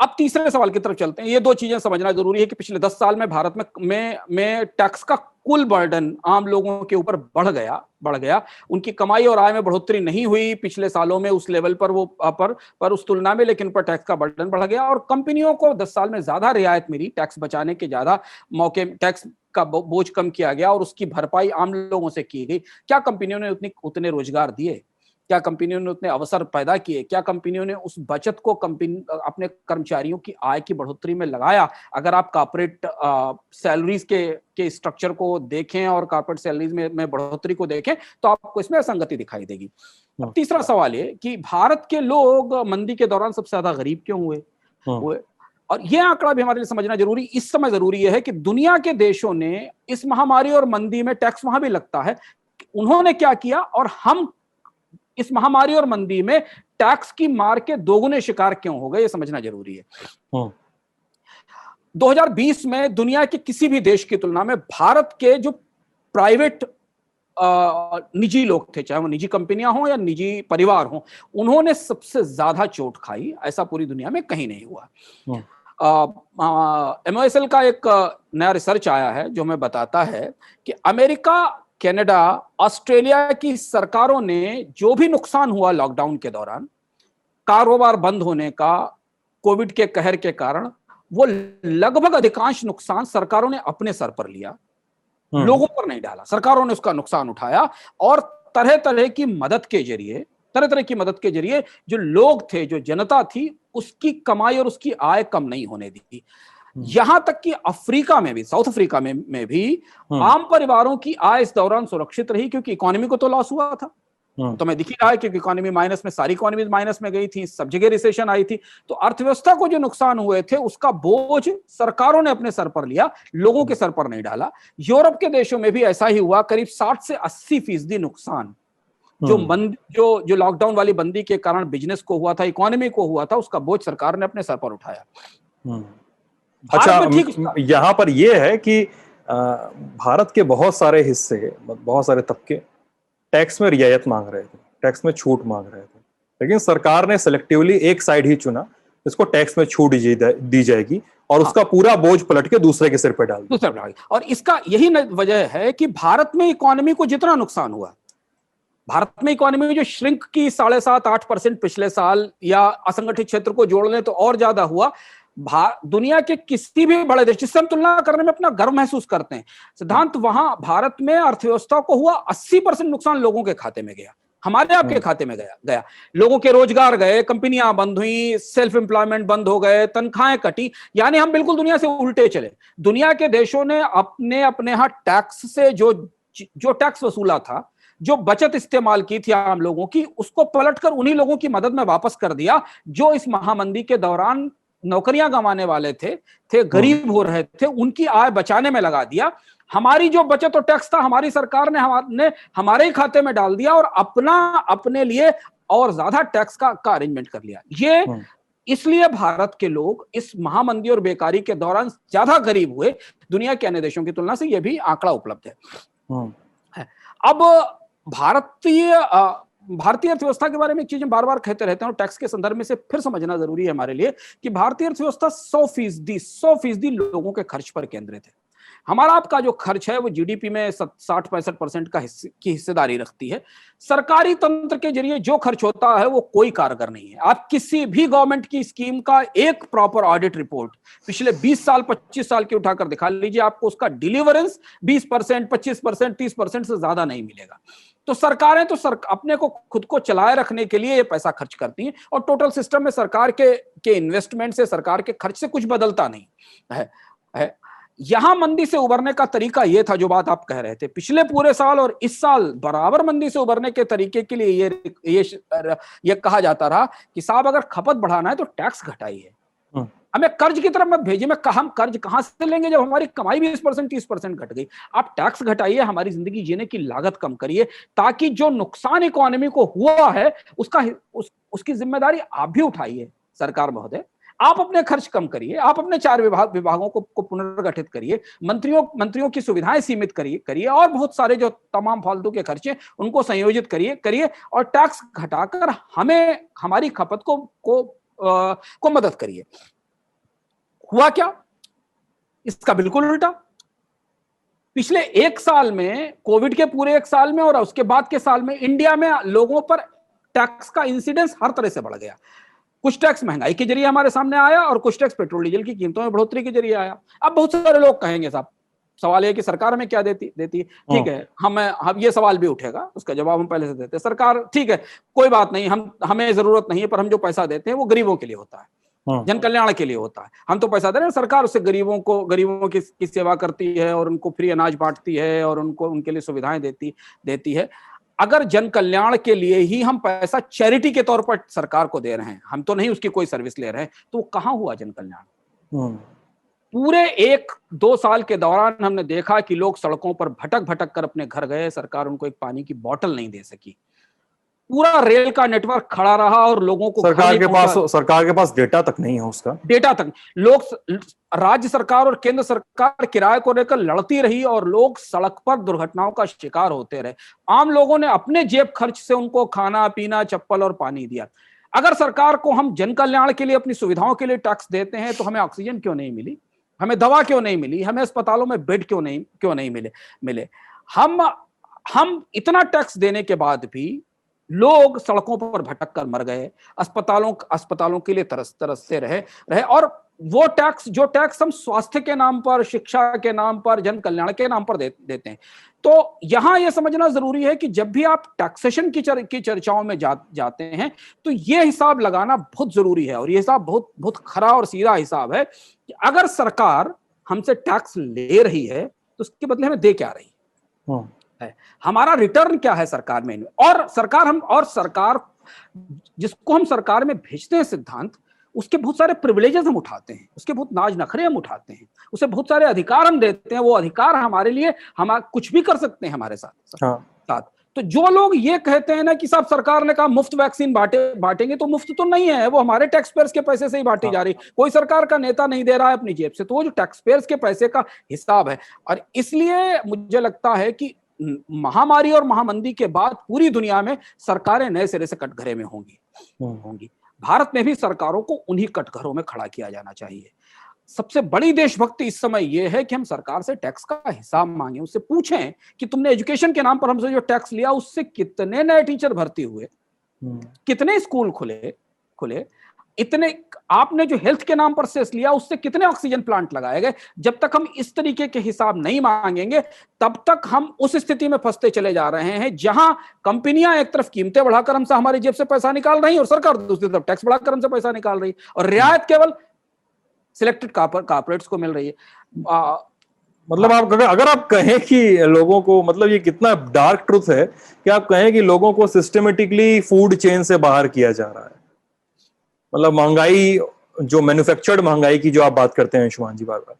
अब तीसरे सवाल की तरफ चलते हैं। ये दो चीजें समझना जरूरी है कि पिछले 10 साल में भारत में टैक्स का कुल बर्डन आम लोगों के ऊपर बढ़ गया। उनकी कमाई और आय में बढ़ोतरी नहीं हुई पिछले सालों में उस लेवल पर, पर उस तुलना में, लेकिन पर टैक्स का बर्डन बढ़ गया और कंपनियों को 10 साल में ज्यादा रियायत मिली, टैक्स बचाने के ज्यादा मौके, टैक्स का बोझ कम किया गया और उसकी भरपाई आम लोगों से की गई। क्या कंपनियों ने उतने रोजगार दिए? क्या कंपनियों ने उतने अवसर पैदा किए? क्या कंपनियों ने उस बचत को अपने कर्मचारियों की आय की बढ़ोतरी में लगाया? अगर आप कॉर्पोरेट सैलरीज के स्ट्रक्चर को देखें और कॉर्पोरेट सैलरीज में बढ़ोतरी को देखें तो आपको इसमें असंगति दिखाई देगी। अब तीसरा सवाल ये कि भारत के लोग मंदी के दौरान सबसे ज्यादा गरीब क्यों हुए? और यह आंकड़ा भी हमारे लिए समझना जरूरी, इस समय जरूरी है कि दुनिया के देशों ने इस महामारी और मंदी में, टैक्स वहां भी लगता है, उन्होंने क्या किया और हम इस महामारी और मंदी में टैक्स की मार के दोगुने शिकार क्यों हो गए, ये समझना जरूरी है। 2020 में दुनिया के किसी भी देश की तुलना में भारत के जो प्राइवेट निजी लोग थे, चाहे वो निजी कंपनियां हो या निजी परिवार हो, उन्होंने सबसे ज्यादा चोट खाई। ऐसा पूरी दुनिया में कहीं नहीं हुआ। MOSL का एक नया रिसर्च आया है जो हमें बताता है कि अमेरिका, कनाडा, ऑस्ट्रेलिया की सरकारों ने जो भी नुकसान हुआ लॉकडाउन के दौरान, कारोबार बंद होने का, कोविड के कहर के कारण, वो लगभग अधिकांश नुकसान सरकारों ने अपने सर पर लिया, लोगों पर नहीं डाला। सरकारों ने उसका नुकसान उठाया और तरह तरह की मदद के जरिए जो लोग थे, जो जनता थी, उसकी कमाई और उसकी आय कम नहीं होने दी। यहां तक कि अफ्रीका में भी, साउथ अफ्रीका में भी आम परिवारों की आय इस दौरान सुरक्षित रही क्योंकि इकोनॉमी को तो लॉस हुआ था। तो मैं दिख ही रहा है कि इकोनॉमी माइनस में, सारी इकोनॉमी माइनस में गई थी, सब जगह रिसेशन आई थी। तो अर्थव्यवस्था को जो नुकसान हुए थे उसका बोझ सरकारों ने अपने सर पर लिया, लोगों के सर पर नहीं डाला। यूरोप के देशों में भी ऐसा ही हुआ। करीब 60 से 80% नुकसान जो लॉकडाउन वाली बंदी के कारण बिजनेस को हुआ था, इकोनॉमी को हुआ था, उसका बोझ सरकार ने अपने सर पर उठाया। अच्छा, यहाँ पर यह है कि भारत के बहुत सारे हिस्से, बहुत सारे तबके टैक्स में रियायत मांग रहे थे, टैक्स में छूट मांग रहे थे, लेकिन सरकार ने सेलेक्टिवली एक साइड ही चुना, इसको टैक्स में छूट दी जाएगी और उसका पूरा बोझ पलट के दूसरे के सिर पे डाल दिया। और इसका यही वजह है कि भारत में इकोनॉमी को जितना नुकसान हुआ, भारत में इकोनॉमी जो श्रिंक की 7.5-8% पिछले साल, या असंगठित क्षेत्र को जोड़ लें तो और ज्यादा हुआ। दुनिया के किसी भी बड़े देश जिससे हम तुलना करने में अपना गर्व महसूस करते हैं, सिद्धांत, वहां भारत में अर्थव्यवस्था को हुआ 80% नुकसान लोगों के खाते में गया, हमारे आपके खाते में गया। लोगों के रोजगार गए, कंपनियां बंद हुई, सेल्फ एम्प्लॉयमेंट बंद हो गए, तनख्वाहें कटी, यानी हम बिल्कुल दुनिया से उल्टे चले। दुनिया के देशों ने अपने यहाँ टैक्स से जो टैक्स वसूला था, जो बचत इस्तेमाल की थी आम लोगों की, उसको पलटकर उन्हीं लोगों की मदद में वापस कर दिया जो इस महामंदी के दौरान नौकरियां गंवाने वाले थे, गरीब हो रहे थे, उनकी आय बचाने में लगा दिया। हमारी जो बचत और टैक्स था, हमारी सरकार ने हमारे ही खाते में डाल दिया और अपने लिए और ज्यादा टैक्स का अरेंजमेंट कर लिया। ये इसलिए भारत के लोग इस महामंदी और बेकारी के दौरान ज्यादा गरीब हुए दुनिया के अन्य देशों की तुलना से, यह भी आंकड़ा उपलब्ध है। अब भारतीय अर्थव्यवस्था के बारे में एक चीज हम बार बार कहते रहते हैं और टैक्स के संदर्भ में से फिर समझना जरूरी है हमारे लिए कि भारतीय अर्थव्यवस्था 100% लोगों के खर्च पर केंद्रित है। हमारा आपका जो खर्च है वो जीडीपी में 60-65% की हिस्सेदारी रखती है। सरकारी तंत्र के जरिए जो खर्च होता है वो कोई कारगर नहीं है। आप किसी भी गवर्नमेंट की स्कीम का एक प्रॉपर ऑडिट रिपोर्ट पिछले 20 साल 25 साल की उठाकर दिखा लीजिए, आपको उसका डिलीवरेंस 20%, 25%, 30% से ज्यादा नहीं मिलेगा। तो सरकारें तो अपने को खुद को चलाए रखने के लिए ये पैसा खर्च करती हैं, और टोटल सिस्टम में सरकार के इन्वेस्टमेंट से, सरकार के खर्च से कुछ बदलता नहीं है। यहां मंदी से उबरने का तरीका ये था, जो बात आप कह रहे थे, पिछले पूरे साल और इस साल बराबर मंदी से उबरने के तरीके के लिए ये कहा जाता रहा कि साहब अगर खपत बढ़ाना है तो टैक्स घटाइए, हमें कर्ज की तरफ मत भेजिए। हम कर्ज कहां से लेंगे जब हमारी कमाई 20% 30% घट गई। आप टैक्स घटाइए, हमारी जिंदगी जीने की लागत कम करिए, ताकि जो नुकसान इकोनॉमी को हुआ है उसकी जिम्मेदारी आप भी उठाइए। सरकार महोदय, आप अपने खर्च कम करिए, आप अपने 4 विभागों को पुनर्गठित करिए, मंत्रियों की सुविधाएं सीमित करिए और बहुत सारे जो तमाम फालतू के खर्चे उनको संयोजित करिए और टैक्स घटाकर हमें हमारी खपत को मदद करिए। हुआ क्या? इसका बिल्कुल उल्टा। पिछले 1 साल में, कोविड के पूरे 1 साल में और उसके बाद के साल में, इंडिया में लोगों पर टैक्स का इंसिडेंस हर तरह से बढ़ गया। कुछ टैक्स महंगाई के जरिए हमारे सामने आया और कुछ टैक्स पेट्रोल डीजल की कीमतों में बढ़ोतरी के जरिए आया। अब बहुत सारे लोग कहेंगे साहब, सवाल है कि सरकार हमें क्या देती है। ठीक है, हम ये सवाल भी उठेगा, उसका जवाब हम पहले से देते हैं। सरकार, ठीक है, कोई बात नहीं, हमें जरूरत नहीं है, पर हम जो पैसा देते हैं वो गरीबों के लिए होता है, जन कल्याण के लिए होता है। हम तो पैसा दे रहे हैं, सरकार उससे गरीबों की सेवा करती है और उनको फ्री अनाज बांटती है और उनके लिए सुविधाएं देती है। अगर जन कल्याण के लिए ही हम पैसा चैरिटी के तौर पर सरकार को दे रहे हैं, हम तो नहीं उसकी कोई सर्विस ले रहे हैं, तो कहां हुआ जन कल्याण? पूरे 1-2 साल के दौरान हमने देखा कि लोग सड़कों पर भटक कर अपने घर गए, सरकार उनको एक पानी की बोतल नहीं दे सकी। पूरा रेल का नेटवर्क खड़ा रहा और लोगों को सरकार के पास डेटा तक नहीं है, उसका डेटा तक लोग, राज्य सरकार और केंद्र सरकार किराए को लेकर लड़ती रही और लोग सड़क पर दुर्घटनाओं का शिकार होते रहे। आम लोगों ने अपने जेब खर्च से उनको खाना पीना, चप्पल और पानी दिया। अगर सरकार को हम जन कल्याण के लिए, अपनी सुविधाओं के लिए टैक्स देते हैं, तो हमें ऑक्सीजन क्यों नहीं मिली, हमें दवा क्यों नहीं मिली, हमें अस्पतालों में बेड क्यों नहीं मिले? हम इतना टैक्स देने के बाद भी लोग सड़कों पर भटक कर मर गए, अस्पतालों के लिए तरसते रहे। और वो जो टैक्स हम स्वास्थ्य के नाम पर, शिक्षा के नाम पर, जन कल्याण के नाम पर देते हैं। तो यहां यह समझना जरूरी है कि जब भी आप टैक्सेशन की चर्चाओं में जाते हैं, तो यह हिसाब लगाना बहुत जरूरी है। और यह हिसाब बहुत खरा और सीधा हिसाब है कि अगर सरकार हमसे टैक्स ले रही है तो उसके बदले हमें दे क्या रही है, हमारा रिटर्न क्या है सरकार में। और सरकार जिसको हम सरकार में भेजते हैं सिद्धांत, उसके बहुत सारे प्रिविलेजेस हम उठाते हैं, उसके बहुत नाज नखरे हम उठाते हैं, उसे बहुत सारे अधिकार हम देते हैं। वो अधिकार हमारे लिए, हम कुछ भी कर सकते हैं हमारे साथ। तो जो लोग ये कहते हैं ना कि साहब सरकार ने कहा मुफ्त वैक्सीन बांटेंगे, तो मुफ्त तो नहीं है, वो हमारे टैक्स पेयर्स के पैसे से ही बांटी जा रही। कोई सरकार का नेता नहीं दे रहा है अपनी जेब से, तो वो जो टैक्स पेयर्स के पैसे का हिसाब है। और इसलिए मुझे लगता है कि महामारी और महामंदी के बाद पूरी दुनिया में सरकारें नए सिरे से कटघरे में होंगी। भारत में भी सरकारों को उन्हीं कटघरों में खड़ा किया जाना चाहिए। सबसे बड़ी देशभक्ति इस समय यह है कि हम सरकार से टैक्स का हिसाब मांगे, उससे पूछें कि तुमने एजुकेशन के नाम पर हमसे जो टैक्स लिया, उससे कितने नए टीचर भर्ती हुए, कितने स्कूल खुले, इतने आपने जो हेल्थ के नाम पर सेस लिया, उससे कितने ऑक्सीजन प्लांट लगाए गए। जब तक हम इस तरीके के हिसाब नहीं मांगेंगे, तब तक हम उस स्थिति में फंसते चले जा रहे हैं जहां कंपनियां एक तरफ कीमतें बढ़ाकर हमसे, हमारी जेब से पैसा निकाल रही है, और सरकार दूसरी तरफ टैक्स बढ़ाकर हमसे पैसा निकाल रही है, और रियायत केवल सिलेक्टेड कॉर्पोरेट्स को मिल रही है। मतलब आप अगर आप कहें कि लोगों को, मतलब ये कितना डार्क ट्रुथ है कि आप कहें कि लोगों को सिस्टमेटिकली फूड चेन से बाहर किया जा रहा है। मतलब महंगाई, जो मैन्युफैक्चर्ड महंगाई की जो आप बात करते हैं अंशुमान जी बार बार,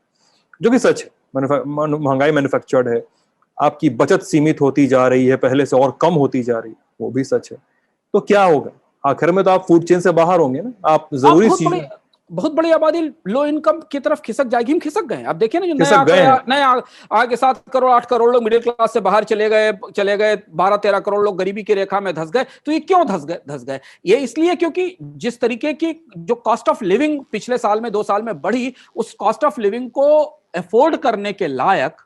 जो कि सच है, महंगाई मैन्युफैक्चर्ड है। आपकी बचत सीमित होती जा रही है, पहले से और कम होती जा रही है, वो भी सच है। तो क्या होगा आखिर में? तो आप फूड चेन से बाहर होंगे ना, आप जरूरी चीज, बहुत बड़ी आबादी लो इनकम की तरफ खिसक जाएगी। हम खिसक गए, आप देखिए ना, जो नए आगे 7 करोड़ 8 करोड़ लोग मिडिल क्लास से बाहर चले गए, 12-13 करोड़ लोग गरीबी की रेखा में धंस गए। तो ये क्यों धंस गए? ये इसलिए क्योंकि जिस तरीके की जो कॉस्ट ऑफ लिविंग पिछले साल में 2 साल में बढ़ी, उस कॉस्ट ऑफ लिविंग को अफोर्ड करने के लायक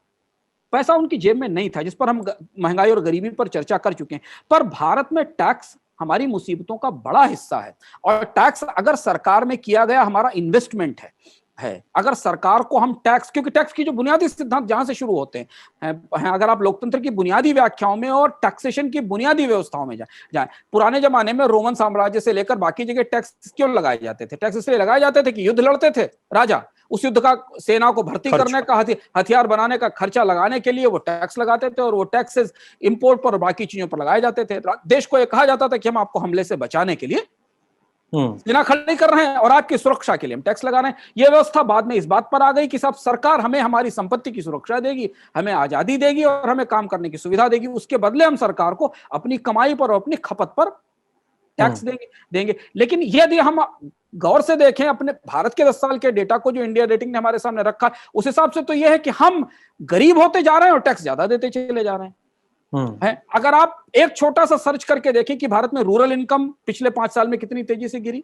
पैसा उनकी जेब में नहीं था, जिस पर हम महंगाई और गरीबी पर चर्चा कर चुके हैं। पर भारत में टैक्स हमारी मुसीबतों का बड़ा हिस्सा है, और टैक्स अगर सरकार में किया गया हमारा इन्वेस्टमेंट है। अगर सरकार को हम टैक्स, क्योंकि टैक्स की जो बुनियादी सिद्धांत जहां से शुरू होते हैं, अगर आप लोकतंत्र की बुनियादी व्याख्याओं में और टैक्सेशन की बुनियादी व्यवस्थाओं में जाए, पुराने जमाने में रोमन साम्राज्य से लेकर बाकी जगह टैक्स क्यों लगाए जाते थे? टैक्स इसलिए लगाए जाते थे कि युद्ध लड़ते थे राजा, उस युद्ध का सेना को भर्ती करने का, हथियार बनाने का खर्चा लगाने के लिए वो टैक्स लगाते थे, और वो टैक्सेस इंपोर्ट पर और बाकी चीजों पर लगाए जाते थे। देश को यह कहा जाता था कि हम आपको हमले से बचाने के लिए सेना खड़ी कर रहे हैं और आपकी सुरक्षा के लिए हम टैक्स लगा रहे हैं। यह व्यवस्था बाद में इस बात पर आ गई कि साहब सरकार हमें हमारी संपत्ति की सुरक्षा देगी, हमें आजादी देगी और हमें काम करने की सुविधा देगी, उसके बदले हम सरकार को अपनी कमाई पर और अपनी खपत पर टैक्स देंगे। लेकिन यदि हम गौर से देखें अपने भारत के 10 साल के डेटा को जो इंडिया रेटिंग ने हमारे सामने रखा, उस हिसाब से तो यह है कि हम गरीब होते जा रहे हैं और टैक्स ज्यादा देते चले जा रहे हैं। अगर आप एक छोटा सा सर्च करके देखें कि भारत में रूरल इनकम पिछले 5 साल में कितनी तेजी से गिरी,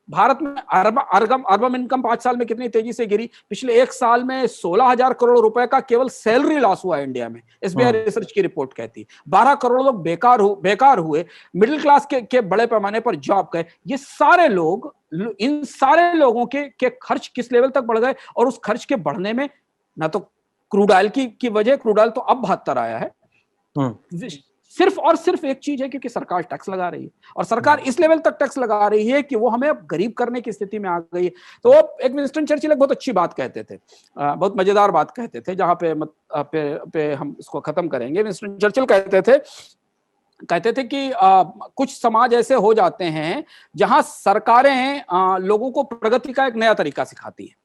भारत में अर्बन इनकम 5 साल में कितनी तेजी से गिरी, पिछले 1 साल में 16,000 करोड़ रुपए का केवल सैलरी लॉस हुआ है इंडिया में, एसबीआई रिसर्च की रिपोर्ट कहती। 12 करोड़ लोग बेकार हुए, मिडिल क्लास के बड़े पैमाने पर जॉब गए। ये सारे लोग, इन सारे लोगों के खर्च किस लेवल तक बढ़ गए, और उस खर्च के बढ़ने में ना तो क्रूड ऑयल की वजह, क्रूड ऑयल तो अब 72 आया है, सिर्फ और सिर्फ एक चीज है, क्योंकि सरकार टैक्स लगा रही है, और सरकार इस लेवल तक टैक्स लगा रही है कि वो हमें अब गरीब करने की स्थिति में आ गई है। तो एक विंस्टन चर्चिल एक बहुत अच्छी बात कहते थे, बहुत मजेदार बात कहते थे, जहां पे हम इसको खत्म करेंगे। विंस्टन चर्चिल कहते थे कि कुछ समाज ऐसे हो जाते हैं जहां सरकारें लोगों को प्रगति का एक नया तरीका सिखाती है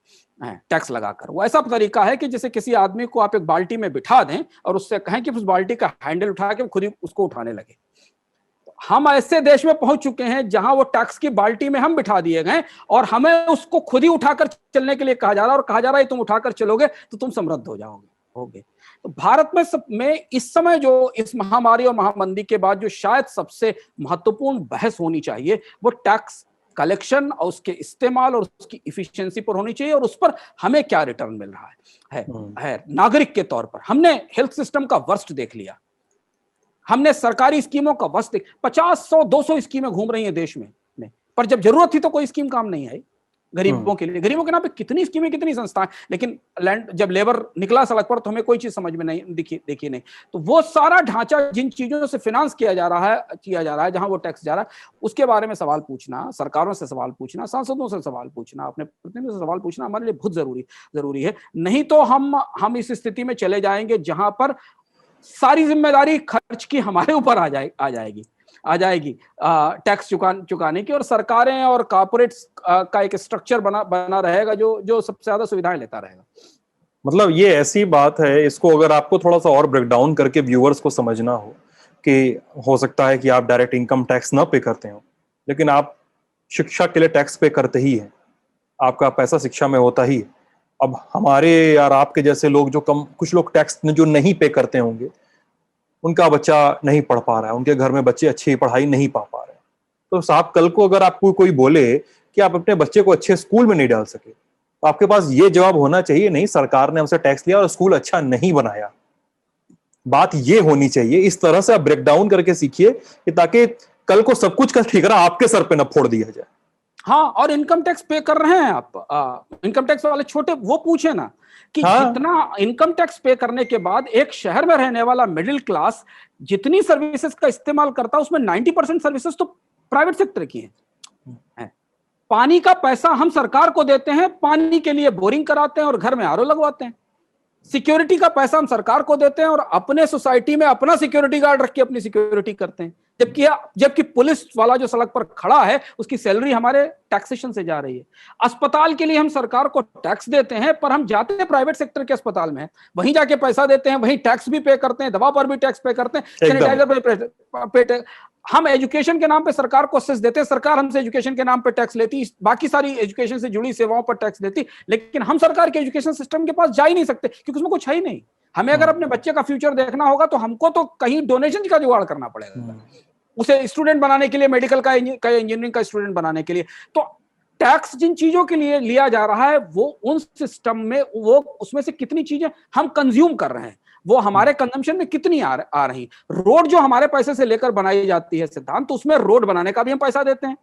टैक्स लगाकर। वो ऐसा तरीका है कि जैसे किसी आदमी को आप एक बाल्टी में बिठा दें और उससे कहें कि उस बाल्टी का हैंडल उठा के खुद ही उसको उठाने लगे। हम ऐसे देश में पहुंच चुके हैं जहां वो टैक्स की बाल्टी में हम बिठा दिए गए और हमें उसको खुद ही उठाकर चलने के लिए कहा जा रहा है, और कहा जा रहा है तुम उठाकर चलोगे तो तुम समृद्ध हो जाओगे। तो भारत में इस समय जो इस महामारी और महामंदी के बाद जो शायद सबसे महत्वपूर्ण बहस होनी चाहिए, वो टैक्स कलेक्शन और उसके इस्तेमाल और उसकी इफिशिएंसी पर होनी चाहिए, और उस पर हमें क्या रिटर्न मिल रहा है। नागरिक के तौर पर हमने हेल्थ सिस्टम का वर्स्ट देख लिया, हमने सरकारी स्कीमों का वर्स्ट 50, 100, 200 स्कीमें घूम रही हैं देश में, पर जब जरूरत थी तो कोई स्कीम काम नहीं आई गरीबों के लिए। गरीबों के नाम पे कितनी स्कीमें, कितनी संस्थाएं, लेकिन जब लेबर निकला सड़क पर तो हमें कोई चीज समझ में नहीं देखी नहीं। तो वो सारा ढांचा जिन चीजों से फाइनेंस किया जा रहा है, जहां वो टैक्स जा रहा है, उसके बारे में सवाल पूछना, सरकारों से सवाल पूछना, सांसदों से सवाल पूछना, अपने प्रतिनिधियों से सवाल पूछना हमारे लिए बहुत जरूरी है। नहीं तो हम इस स्थिति में चले जाएंगे जहां पर सारी जिम्मेदारी खर्च की हमारे ऊपर आ जाएगी टैक्स चुकाने की, और सरकारें और कॉर्पोरेट्स का एक स्ट्रक्चर बना रहेगा जो सबसे ज्यादा सुविधाएं लेता रहेगा। मतलब ये ऐसी बात है, इसको अगर आपको थोड़ा सा और ब्रेक डाउन करके व्यूअर्स को समझना हो कि हो सकता है कि आप डायरेक्ट इनकम टैक्स ना पे करते हो, लेकिन आप शिक्षा के लिए टैक्स पे करते ही हैं, आपका पैसा शिक्षा में होता ही है। अब हमारे यार आपके जैसे लोग जो कुछ लोग टैक्स जो नहीं पे करते होंगे, उनका बच्चा नहीं पढ़ पा रहा है, उनके घर में बच्चे अच्छी पढ़ाई नहीं पा रहे हैं, तो साहब कल को अगर आपको कोई बोले कि आप अपने बच्चे को अच्छे स्कूल में नहीं डाल सके, तो आपके पास ये जवाब होना चाहिए, नहीं सरकार ने हमसे टैक्स लिया और स्कूल अच्छा नहीं बनाया। बात ये होनी चाहिए, इस तरह से आप ब्रेक डाउन करके सीखिए कि ताकि कल को सब कुछ का ठिकाना आपके सर पे न फोड़ दिया जाए। हाँ, और इनकम टैक्स पे कर रहे हैं आप, इनकम टैक्स वाले छोटे वो पूछे ना कि जितना इनकम टैक्स पे करने के बाद एक शहर में रहने वाला मिडिल क्लास जितनी सर्विसेज का इस्तेमाल करता है, उसमें 90% सर्विसेज तो प्राइवेट सेक्टर की है। पानी का पैसा हम सरकार को देते हैं, पानी के लिए बोरिंग कराते हैं और घर में आरओ लगवाते हैं। सिक्योरिटी का पैसा हम सरकार को देते हैं और अपने सोसाइटी में अपना सिक्योरिटी गार्ड रख के अपनी सिक्योरिटी करते हैं, जबकि पुलिस वाला जो सड़क पर खड़ा है उसकी सैलरी हमारे टैक्सेशन से जा रही है। अस्पताल के लिए हम सरकार को टैक्स देते हैं, पर हम जाते हैं प्राइवेट सेक्टर के अस्पताल में, वहीं जाके पैसा देते हैं, वहीं टैक्स भी पे करते हैं, दवा पर भी टैक्स पे करते हैं, सैनिटाइजर पे हम एजुकेशन के नाम पे सरकार को सेस देते हैं, सरकार हमसे एजुकेशन के नाम पे टैक्स लेती, बाकी सारी एजुकेशन से जुड़ी सेवाओं पर टैक्स देती, लेकिन हम सरकार के एजुकेशन सिस्टम के पास जा ही नहीं सकते क्योंकि उसमें कुछ है ही नहीं। हमें अगर अपने बच्चे का फ्यूचर देखना होगा तो हमको तो कहीं डोनेशन का जुगाड़ करना पड़ेगा उसे स्टूडेंट बनाने के लिए, मेडिकल का इंजीनियरिंग का स्टूडेंट बनाने के लिए। तो टैक्स जिन चीजों के लिए लिया जा रहा है वो उन सिस्टम में, वो उसमें से कितनी चीजें हम कंज्यूम कर रहे हैं, वो हमारे कंजम्पशन में कितनी आ रही। रोड जो हमारे पैसे से लेकर बनाई जाती है सिद्धांत, तो उसमें रोड बनाने का भी हम पैसा देते हैं,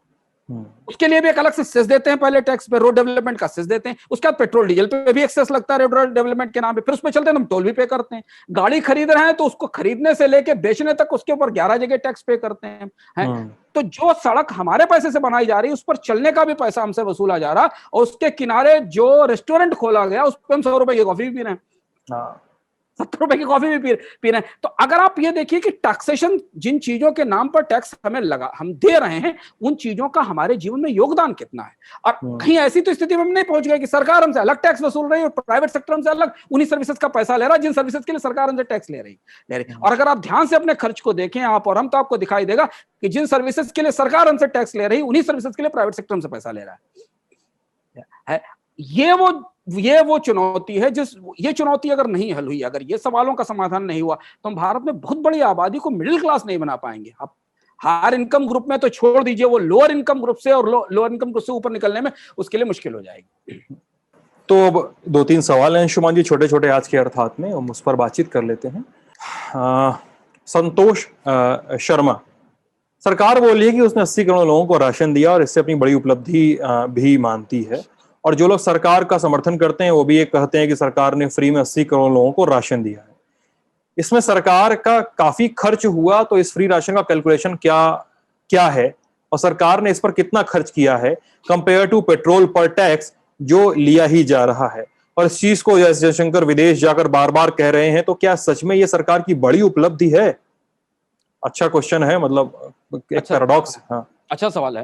उसके लिए भी एक अलग से सेस देते हैं, पहले टैक्स पे रोड डेवलपमेंट का सेस देते हैं, उसके बाद पेट्रोल डीजल पे भी एक सेस लगता है रोड डेवलपमेंट के नाम पे, फिर उसमें चलते हैं हम टोल भी पे करते हैं, गाड़ी खरीद रहे हैं तो उसको खरीदने से लेके बेचने तक उसके ऊपर 11 जगह टैक्स पे करते हैं, तो जो सड़क हमारे पैसे से बनाई जा रही है उस पर चलने का भी पैसा हमसे वसूला जा रहा, और उसके किनारे जो रेस्टोरेंट खोला गया उस पर हम 100 रुपए की कॉफी भी पी रहे हैं, 70 रुपए की कॉफी भी पी रहे हैं। तो अगर आप ये देखिए कि टैक्सेशन, जिन चीजों के नाम पर टैक्स हमें लगा हम दे रहे हैं, उन चीजों का हमारे जीवन में योगदान कितना है, और कहीं ऐसी तो स्थिति में हम नहीं पहुंच गए कि सरकार हमसे अलग टैक्स वसूल रही है और प्राइवेट सेक्टर हमसे अलग उन्हीं सर्विसेज का पैसा ले रहा है जिन सर्विसेज के लिए सरकार हमसे टैक्स ले रही। और अगर आप ध्यान से अपने खर्च को देखें आप और हम, तो आपको दिखाई देगा कि जिन सर्विसेज के लिए सरकार हमसे टैक्स ले रही है उन्हीं सर्विसेज के लिए प्राइवेट सेक्टर हमसे पैसा ले रहा है। ये वो चुनौती है, ये चुनौती अगर नहीं हल हुई, अगर ये सवालों का समाधान नहीं हुआ, तो हम भारत में बहुत बड़ी आबादी को मिडिल क्लास नहीं बना पाएंगे। आप हायर इनकम ग्रुप में तो छोड़ दीजिए, वो लोअर इनकम ग्रुप से और लोअर इनकम ग्रुप से ऊपर निकलने में उसके लिए मुश्किल हो जाएगी। तो अब 2-3 सवाल हैं अंशुमान जी, छोटे छोटे आज के अर्थात में, हम उस पर बातचीत कर लेते हैं। संतोष शर्मा, सरकार बोली है कि उसने 80 करोड़ लोगों को राशन दिया और इससे अपनी बड़ी उपलब्धि भी मानती है, और जो लोग सरकार का समर्थन करते हैं वो भी ये कहते हैं कि सरकार ने फ्री में 80 करोड़ लोगों को राशन दिया है। इसमें सरकार का काफी खर्च हुआ, तो इस फ्री राशन का कैलकुलेशन क्या है और सरकार ने इस पर कितना खर्च किया है कंपेयर टू पेट्रोल पर टैक्स जो लिया ही जा रहा है? और इस चीज को जयशंकर विदेश जाकर बार बार कह रहे हैं, तो क्या सच में ये सरकार की बड़ी उपलब्धि है? अच्छा क्वेश्चन है, मतलब एक पैराडॉक्स। हाँ, अच्छा सवाल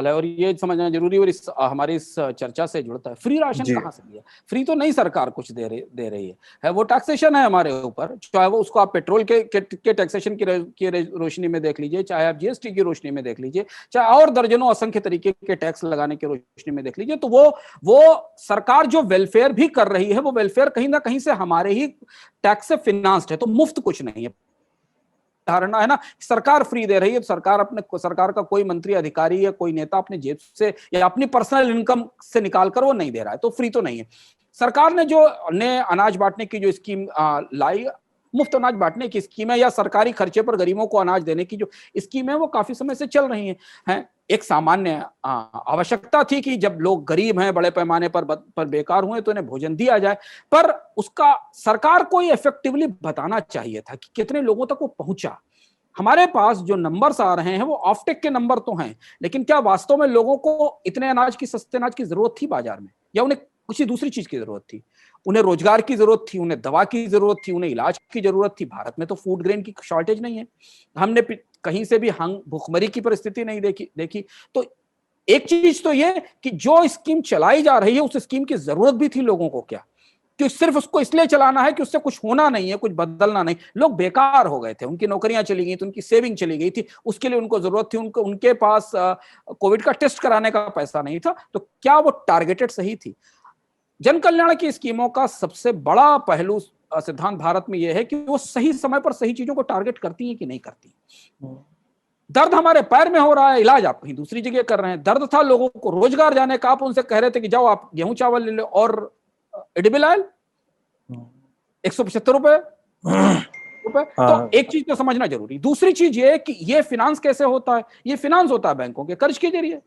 है और ये समझना जरूरी है, और हमारी इस चर्चा से जुड़ता है। फ्री राशन कहाँ से दिया? फ्री तो नहीं सरकार कुछ दे रही है, वो टैक्सेशन है हमारे ऊपर, चाहे वो उसको आप पेट्रोल के टैक्सेशन की रोशनी में देख लीजिए, चाहे आप जीएसटी की रोशनी में देख लीजिए, चाहे और दर्जनों असंख्य तरीके के टैक्स लगाने की रोशनी में देख लीजिए, तो वो सरकार जो वेलफेयर भी कर रही है, वो वेलफेयर कहीं ना कहीं से हमारे ही टैक्स से फिनांस्ड है, तो मुफ्त कुछ नहीं है। धारणा है ना, सरकार फ्री दे रही है, सरकार का कोई मंत्री अधिकारी या कोई नेता अपने जेब से या अपनी पर्सनल इनकम से निकालकर वो नहीं दे रहा है, तो फ्री तो नहीं है। सरकार ने जो अनाज बांटने की जो स्कीम लाई, मुफ्त अनाज बांटने की स्कीम है, या सरकारी खर्चे पर गरीबों को अनाज देने की जो स्कीम है, वो काफी समय से चल रही है। एक सामान्य आवश्यकता थी कि जब लोग गरीब हैं, बड़े पैमाने पर बेकार हुए, तो उन्हें भोजन दिया जाए, पर उसका सरकार को इफेक्टिवली बताना चाहिए था कि कितने लोगों तक वो पहुंचा। हमारे पास जो नंबर्स आ रहे हैं वो ऑफटेक के नंबर तो हैं, लेकिन क्या वास्तव में लोगों को इतने सस्ते अनाज की जरूरत थी बाजार में, या उन्हें किसी दूसरी चीज की जरूरत थी? उन्हें रोजगार की जरूरत थी, उन्हें दवा की जरूरत थी, उन्हें इलाज की जरूरत थी। भारत में तो फूड ग्रेन की शॉर्टेज नहीं है, हमने कहीं से भी भूखमरी की परिस्थिति नहीं देखी। तो एक चीज तो ये कि जो स्कीम चलाई जा रही है, उस स्कीम की जरूरत भी थी लोगों को क्या, कि सिर्फ उसको इसलिए चलाना है कि उससे कुछ होना नहीं है, कुछ बदलना नहीं। लोग बेकार हो गए थे, उनकी नौकरियां चली गई थी, उनकी सेविंग चली गई थी, उसके लिए उनको जरूरत थी, उनके पास कोविड का टेस्ट कराने का पैसा नहीं था, तो क्या वो टारगेटेड सही थी? जन कल्याण की स्कीमों का सबसे बड़ा पहलू सिद्धांत भारत में यह है कि वो सही समय पर सही चीजों को टारगेट करती है कि नहीं करती। दर्द हमारे पैर में हो रहा है, इलाज आप कहीं दूसरी जगह कर रहे हैं। दर्द था लोगों को रोजगार जाने का, आप उनसे कह रहे थे कि जाओ आप गेहूं चावल ले लो और एडिबल ऑयल 175 रुपए। तो एक चीज तो समझना जरूरी। दूसरी चीज ये कि ये फिनांस कैसे होता है? ये फिनांस होता है बैंकों के कर्ज के जरिए।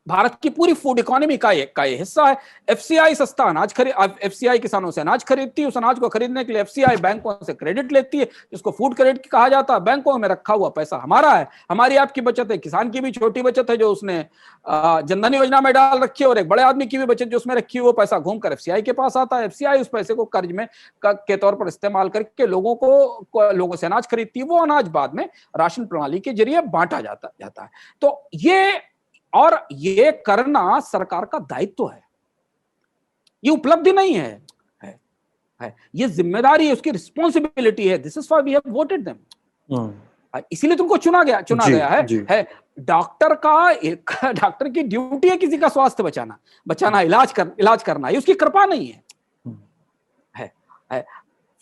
भारत की पूरी फूड इकोनॉमी का ये हिस्सा है। एफसीआई सस्ता अनाज एफसीआई किसानों से अनाज खरीदती है, उस अनाज को खरीदने के लिए एफसीआई बैंकों से क्रेडिट लेती है, जिसको फूड क्रेडिट कहा जाता है। बैंकों में रखा हुआ पैसा हमारा है, हमारी आपकी बचत है, किसान की भी छोटी बचत है जो उसने जनधन योजना में डाल रखी है, और एक बड़े आदमी की भी बचत जो उसमें रखी है, वो पैसा घूमकर एफसीआई के पास आता है। एफसीआई उस पैसे को कर्ज में के तौर पर इस्तेमाल करके लोगों से अनाज खरीदती है। वो अनाज बाद में राशन प्रणाली के जरिए बांटा जाता है। तो ये करना सरकार का दायित्व है, ये उपलब्धि नहीं है, ये जिम्मेदारी है, उसकी रिस्पॉन्सिबिलिटी है। This is why we have voted them, इसीलिए तुमको चुना गया है। डॉक्टर की ड्यूटी है किसी का स्वास्थ्य बचाना, इलाज करना, ये उसकी कृपा नहीं है।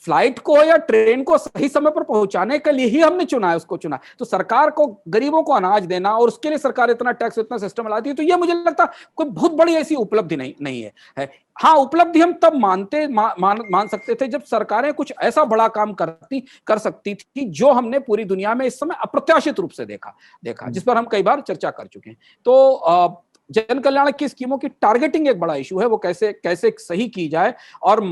फ्लाइट को या ट्रेन को सही समय पर पहुंचाने के लिए ही हमने चुना है, उसको चुना है। तो सरकार को गरीबों को अनाज देना और उसके लिए सरकार इतना टैक्स, इतना सिस्टम लाती है, तो ये मुझे लगता कोई बहुत बड़ी ऐसी उपलब्धि नहीं है। हाँ, उपलब्धि हम तब मान सकते थे जब सरकारें कुछ ऐसा बड़ा काम कर सकती थी जो हमने पूरी दुनिया में इस समय अप्रत्याशित रूप से देखा, जिस पर हम कई बार चर्चा कर चुके हैं। तो जन कल्याण की स्कीमों की टारगेटिंग एक बड़ा इशू है, वो कैसे सही की जाए। और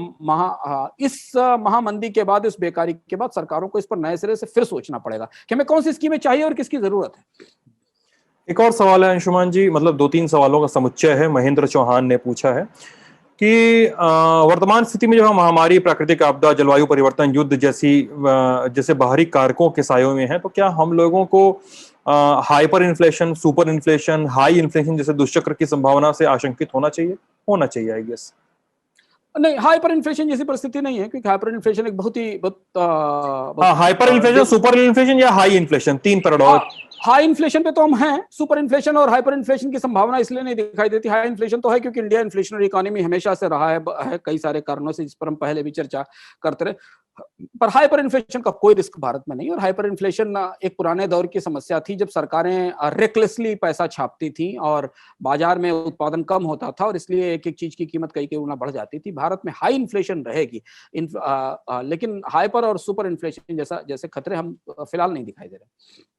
इस महामंदी के बाद, इस बेकारी के बाद सरकारों को इस पर नए सिरे से फिर सोचना पड़ेगा कि हमें कौन सी स्कीमें चाहिए और किसकी जरूरत है। एक और सवाल है अंशुमान जी, मतलब 2-3 सवालों का समुच्चय है। महेंद्र चौहान ने पूछा है कि वर्तमान स्थिति में जो हम महामारी, प्राकृतिक आपदा, जलवायु परिवर्तन, युद्ध जैसे बाहरी कारकों के सायों में है, तो क्या हम लोगों को hyper inflation, super inflation, high inflation जैसे दुष्चक्र की संभावना से आशंकित होना चाहिए आई गेस? नहीं, हाइपर इन्फ्लेशन जैसी परिस्थिति नहीं है, क्योंकि हाइपर इन्फ्लेशन एक हाइपर इन्फ्लेशन, सुपर इन्फ्लेशन या high inflation, 3 paradox. High inflation पे तो हम हैं, सुपर इन्फ्लेशन और हाइपर इन्फ्लेशन की संभावना इसलिए नहीं दिखाई देती। हाई इन्फ्लेशन तो है क्योंकि इंडिया इन्फ्लेशनरी इकोनॉमी हमेशा से रहा है कई सारे कारणों से, जिस पर हम पहले भी चर्चा करते रहे। पर हाइपर इन्फ्लेशन का कोई रिस्क भारत में नहीं। और हाइपर इन्फ्लेशन एक पुराने दौर की समस्या थी, जब सरकारें रेकलेसली पैसा छापती थी और बाजार में उत्पादन कम होता था और इसलिए एक एक चीज की कीमत कई गुना बढ़ जाती थी। भारत में हाई इन्फ्लेशन रहेगी, लेकिन हाइपर और सुपर इन्फ्लेशन जैसे खतरे हम फिलहाल नहीं दिखाई दे रहे।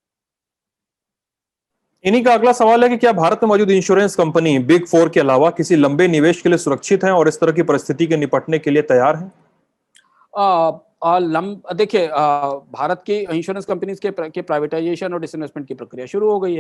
इन्हीं का अगला सवाल है कि क्या भारत में मौजूद इंश्योरेंस कंपनी बिग 4 के अलावा किसी लंबे निवेश के लिए सुरक्षित हैं और इस तरह की परिस्थिति के निपटने के लिए तैयार हैं? देखिए, भारत की इंश्योरेंस कंपनीज के प्राइवेटाइजेशन और डिसइन्वेस्टमेंट की प्रक्रिया शुरू हो गई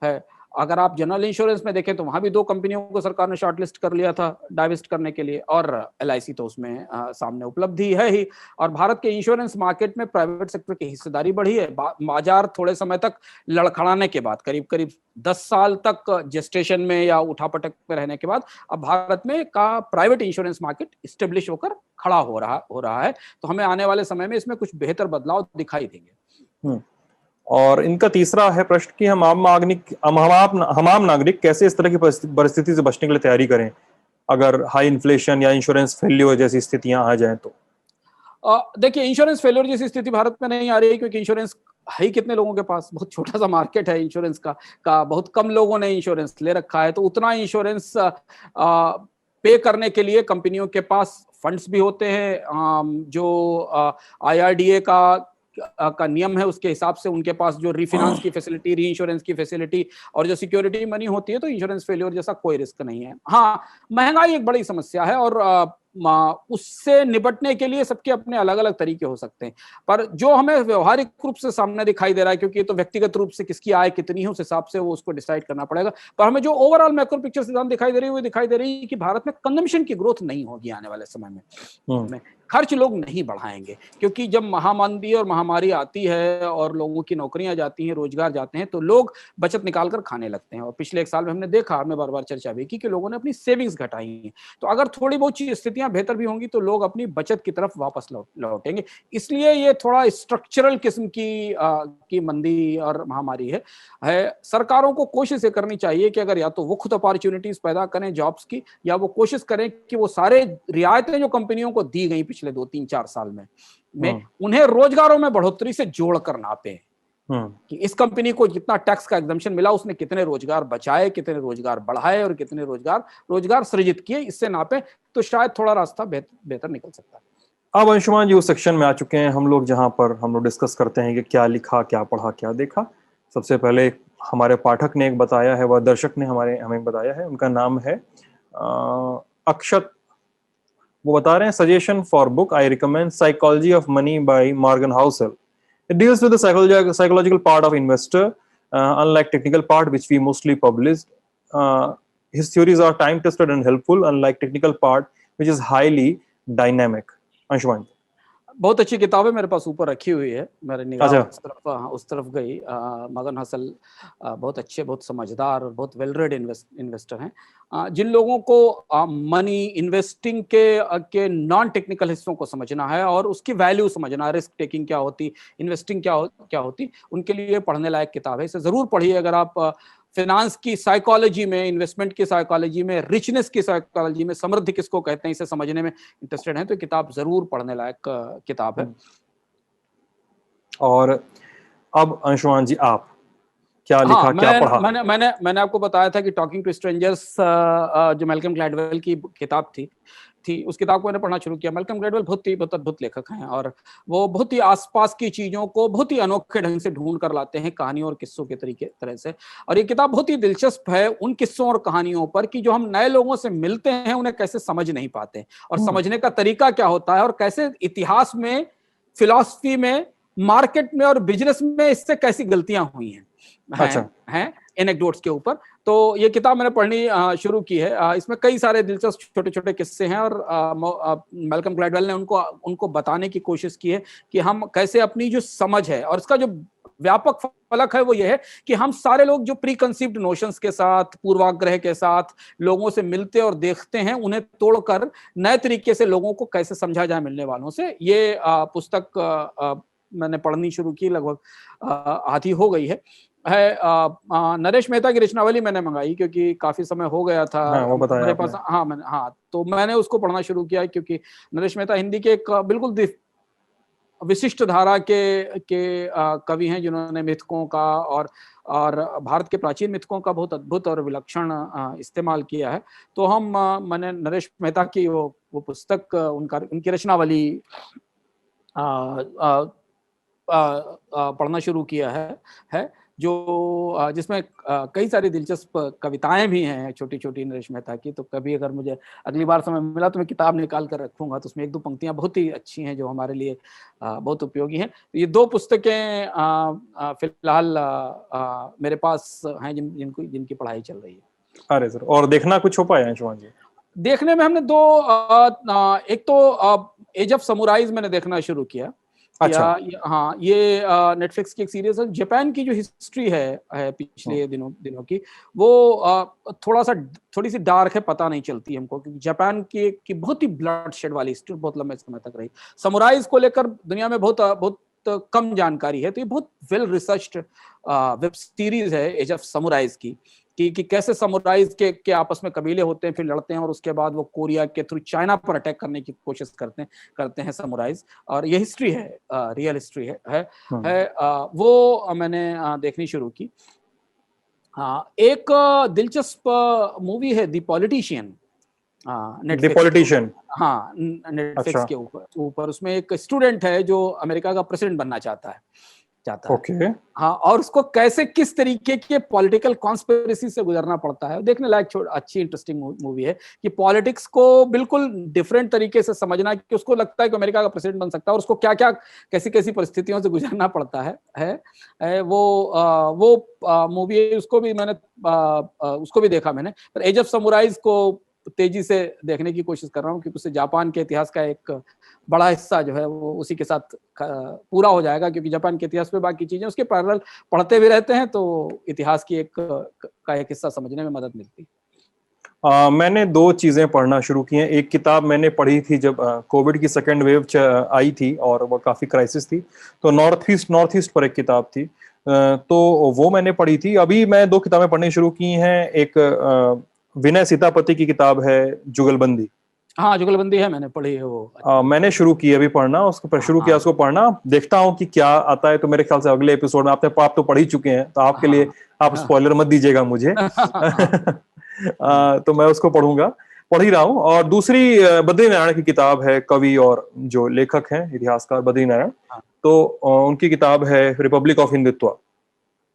है। अगर आप जनरल इंश्योरेंस में देखें तो वहां भी 2 कंपनियों को सरकार ने शॉर्टलिस्ट कर लिया था डाइवेस्ट करने के लिए, और LIC तो उसमें सामने उपलब्धि है ही। और भारत के इंश्योरेंस मार्केट में प्राइवेट सेक्टर की हिस्सेदारी बढ़ी है। बाजार थोड़े समय तक लड़खड़ाने के बाद, करीब करीब 10 साल तक जेस्टेशन में या उठापटक में रहने के बाद, अब भारत में का प्राइवेट इंश्योरेंस मार्केट स्टेब्लिश होकर खड़ा हो रहा है। तो हमें आने वाले समय में इसमें कुछ बेहतर बदलाव दिखाई देंगे। और इनका तीसरा है प्रश्न कि हम आम नागरिक कैसे इस तरह की परिस्थिति से बचने के लिए तैयारी करें अगर हाई इन्फ्लेशन या इंश्योरेंस फेल्योर जैसी स्थितियां आ जाएं तो? देखिए, इंश्योरेंस फेल्योर जैसी स्थिति भारत में नहीं आ रही है, क्योंकि इंश्योरेंस है ही कितने लोगों के पास, बहुत छोटा सा मार्केट है इंश्योरेंस का बहुत कम लोगों ने इंश्योरेंस ले रखा है। तो उतना इंश्योरेंस पे करने के लिए कंपनियों के पास फंड्स भी होते हैं। जो IRDA का नियम है, उसके हिसाब से उनके पास जो रीफिनांस की फैसिलिटी, री इंश्योरेंस की फैसिलिटी और जो सिक्योरिटी मनी होती है, तो इंश्योरेंस फेल्योर जैसा कोई रिस्क नहीं है। हाँ, महंगाई एक बड़ी समस्या है और उससे निपटने के लिए सबके अपने अलग अलग तरीके हो सकते हैं। पर जो हमें व्यवहारिक रूप से सामने दिखाई दे रहा है, क्योंकि ये तो व्यक्तिगत रूप से किसकी आय कितनी है उस हिसाब से वो उसको डिसाइड करना पड़ेगा, पर हमें जो ओवरऑल मैक्रो पिक्चर सिद्धांत दिखाई दे रही है कि भारत में कंजम्पशन की ग्रोथ नहीं होगी आने वाले समय में। खर्च लोग नहीं बढ़ाएंगे, क्योंकि जब महामंदी और महामारी आती है और लोगों की नौकरियां जाती हैं, रोजगार जाते हैं, तो लोग बचत निकाल कर खाने लगते हैं। और पिछले 1 साल में हमने देखा, हमने बार बार चर्चा भी की कि लोगों ने अपनी सेविंग्स घटाई हैं। तो अगर थोड़ी बहुत स्थितियां बेहतर भी होंगी तो लोग अपनी बचत की तरफ वापस लौटेंगे। इसलिए ये थोड़ा स्ट्रक्चरल किस्म की मंदी और महामारी है। सरकारों को कोशिश ये करनी चाहिए कि अगर या तो वो खुद अपॉर्चुनिटीज पैदा करें जॉब्स की, या वो कोशिश करें कि वो सारे रियायतें जो कंपनियों को दी गई पिछले 2-3-4 साल में उन्हें रोजगारों में बढ़ोतरी से जोड़कर नापे कि इस कंपनी को जितना टैक्स का एग्जम्पशन मिला उसने कितने रोजगार बचाए, कितने रोजगार बढ़ाए और कितने रोजगार सृजित किए, इससे नापे तो शायद थोड़ा रास्ता बेहतर निकल सकता है। अब अंशुमान जी उस सेक्शन में आ चुके हैं हम लोग जहां पर हम लोग डिस्कस करते हैं कि क्या लिखा, क्या पढ़ा, क्या देखा। सबसे पहले हमारे पाठक ने एक बताया है, वह दर्शक ने हमें बताया है, उनका नाम है अक्षत। वो बता रहे हैं, suggestion for book I recommend psychology of money by Morgan Housel. It deals with the psychological part of investor, unlike technical part which we mostly published. His theories are time tested and helpful, unlike technical part which is highly dynamic. Anshuman, बहुत अच्छी किताब है, मेरे पास ऊपर रखी हुई है, मेरे निगाह उस तरफ गई। मॉर्गन हसल बहुत अच्छे, बहुत समझदार और बहुत वेल रेड इन्वेस्टर हैं। जिन लोगों को मनी इन्वेस्टिंग के नॉन टेक्निकल हिस्सों को समझना है और उसकी वैल्यू समझना, रिस्क टेकिंग क्या होती, इन्वेस्टिंग क्या होती, उनके लिए पढ़ने लायक किताब है। इसे जरूर पढ़िए। अगर आप फिनांस की साइकोलॉजी में, इन्वेस्टमेंट की साइकोलॉजी में, रिचनेस की साइकोलॉजी में, समृद्धि किसको कहते हैं, इसे समझने में इंटरेस्टेड हैं तो किताब जरूर पढ़ने लायक किताब है। और अब अंशुमान जी, आप क्या हाँ, लिखा, क्या पढ़ा? मैंने आपको बताया था कि टॉकिंग टू स्ट्रेंजर्स जो मैल्कम ग्लैडवेल की किताब थी उस किताब को मैंने पढ़ना शुरू किया। मैल्कम ग्लैडवेल बहुत अद्भुत लेखक हैं और वो बहुत ही आसपास की चीजों को बहुत ही अनोखे ढंग से ढूंढ कर लाते हैं कहानियों और किस्सों के तरह से। और ये किताब बहुत ही दिलचस्प है उन किस्सों और कहानियों पर कि जो हम नए लोगों से मिलते हैं उन्हें कैसे समझ नहीं पाते और समझने का तरीका क्या होता है और कैसे इतिहास में, फिलॉसफी में, मार्केट में और बिजनेस में इससे कैसी गलतियां हुई हैं एनेक्डोट्स के ऊपर। तो ये किताब मैंने पढ़नी शुरू की है। इसमें कई सारे दिलचस्प छोटे छोटे किस्से हैं और मैल्कम ग्लैडवेल ने उनको बताने की कोशिश की है कि हम कैसे अपनी जो समझ है, और इसका जो व्यापक फलक है वो ये है कि हम सारे लोग जो प्री कंसीव्ड नोशंस के साथ, पूर्वाग्रह के साथ लोगों से मिलते और देखते हैं, उन्हें तोड़कर नए तरीके से लोगों को कैसे समझा जाए मिलने वालों से। ये पुस्तक मैंने पढ़नी शुरू की, लगभग आधी हो गई है। नरेश मेहता की रचनावली मैंने मंगाई क्योंकि काफी समय हो गया था वो बताया मेरे पास। तो मैंने उसको पढ़ना शुरू किया क्योंकि नरेश मेहता हिंदी के एक बिल्कुल विशिष्ट धारा के कवि हैं जिन्होंने मिथकों का और भारत के प्राचीन मिथकों का बहुत अद्भुत और विलक्षण इस्तेमाल किया है। तो मैंने नरेश मेहता की वो पुस्तक, उनकी रचनावली पढ़ना शुरू किया है जो जिसमें कई सारी दिलचस्प कविताएं भी हैं छोटी छोटी नरेश मेहता की। तो कभी अगर मुझे अगली बार समय मिला तो मैं किताब निकाल कर रखूंगा, तो उसमें एक दो पंक्तियां बहुत ही अच्छी हैं जो हमारे लिए बहुत उपयोगी हैं। तो ये दो पुस्तकें फिलहाल मेरे पास हैं जिनकी पढ़ाई चल रही है। अरे सर, और देखना कुछ हो पाया अंशुमान जी? देखने में हमने दो, एक तो एज ऑफ समुराइज मैंने देखना शुरू किया। अच्छा। हाँ, ये नेटफ्लिक्स की एक सीरीज है। जापान की जो हिस्ट्री है पिछले दिनों की, वो थोड़ी सी डार्क है, पता नहीं चलती हमको, क्योंकि जापान की बहुत ही ब्लड शेड वाली हिस्ट्री बहुत लंबे समय तक रही। समुराइज को लेकर दुनिया में बहुत कम जानकारी है, तो ये बहुत वेल रिसर्च्ड वेब सीरीज है एज ऑफ समुराइज की, कि कैसे समुराइज के आपस में कबीले होते हैं, फिर लड़ते हैं और उसके बाद वो कोरिया के थ्रू चाइना पर अटैक करने की कोशिश करते हैं समुराइज। और ये हिस्ट्री है, रियल हिस्ट्री है। वो मैंने देखनी शुरू की। हाँ, एक दिलचस्प मूवी है द पॉलिटिशियन, पॉलिटिशियन। हाँ, नेटफ्लिक्स अच्छा। के ऊपर उसमें एक स्टूडेंट है जो अमेरिका का प्रेसिडेंट बनना चाहता है। ओके। हाँ, और उसको कैसे किस तरीके के पॉलिटिकल कॉन्स्पिरेसी से गुजरना पड़ता है। देखने लायक अच्छी इंटरेस्टिंग मूवी है कि पॉलिटिक्स को बिल्कुल डिफरेंट तरीके से समझना, कि उसको लगता है कि अमेरिका का प्रेसिडेंट बन सकता है और उसको क्या क्या कैसी परिस्थितियों से गुजरना पड़ता है। वो मूवी, उसको भी देखा मैंने। पर एज ऑफ समुराइज को तेजी से देखने की कोशिश कर रहा हूँ, क्योंकि उससे जापान के इतिहास का एक बड़ा हिस्सा जो है वो उसी के साथ पूरा हो जाएगा, क्योंकि जापान के इतिहास पे बाकी चीजें उसके पैरेलल पढ़ते भी रहते हैं, तो इतिहास की एक हिस्सा समझने में मदद मिलती। मैंने दो चीजें पढ़ना शुरू की हैं। एक किताब मैंने पढ़ी थी जब कोविड की सेकेंड वेव आई थी और वो काफी क्राइसिस थी, तो नॉर्थ ईस्ट पर एक किताब थी, तो वो मैंने पढ़ी थी। अभी मैं दो किताबें पढ़नी शुरू की हैं। एक विनय सीतापति की किताब है जुगलबंदी। हाँ, जुगलबंदी है, मैंने पढ़ी है वो। मैंने शुरू की अभी पढ़ना, उसको शुरू किया उसको पढ़ना, देखता हूँ कि क्या आता है। तो मेरे ख्याल से अगले एपिसोड में आप तो पढ़ ही चुके हैं, तो आपके लिए आप स्पॉइलर मत दीजिएगा मुझे। तो मैं उसको पढ़ ही रहा हूँ। और दूसरी बद्रीनारायण की किताब है, कवि और जो लेखक हैं इतिहासकार बद्रीनारायण, तो उनकी किताब है रिपब्लिक ऑफ हिंदुत्व।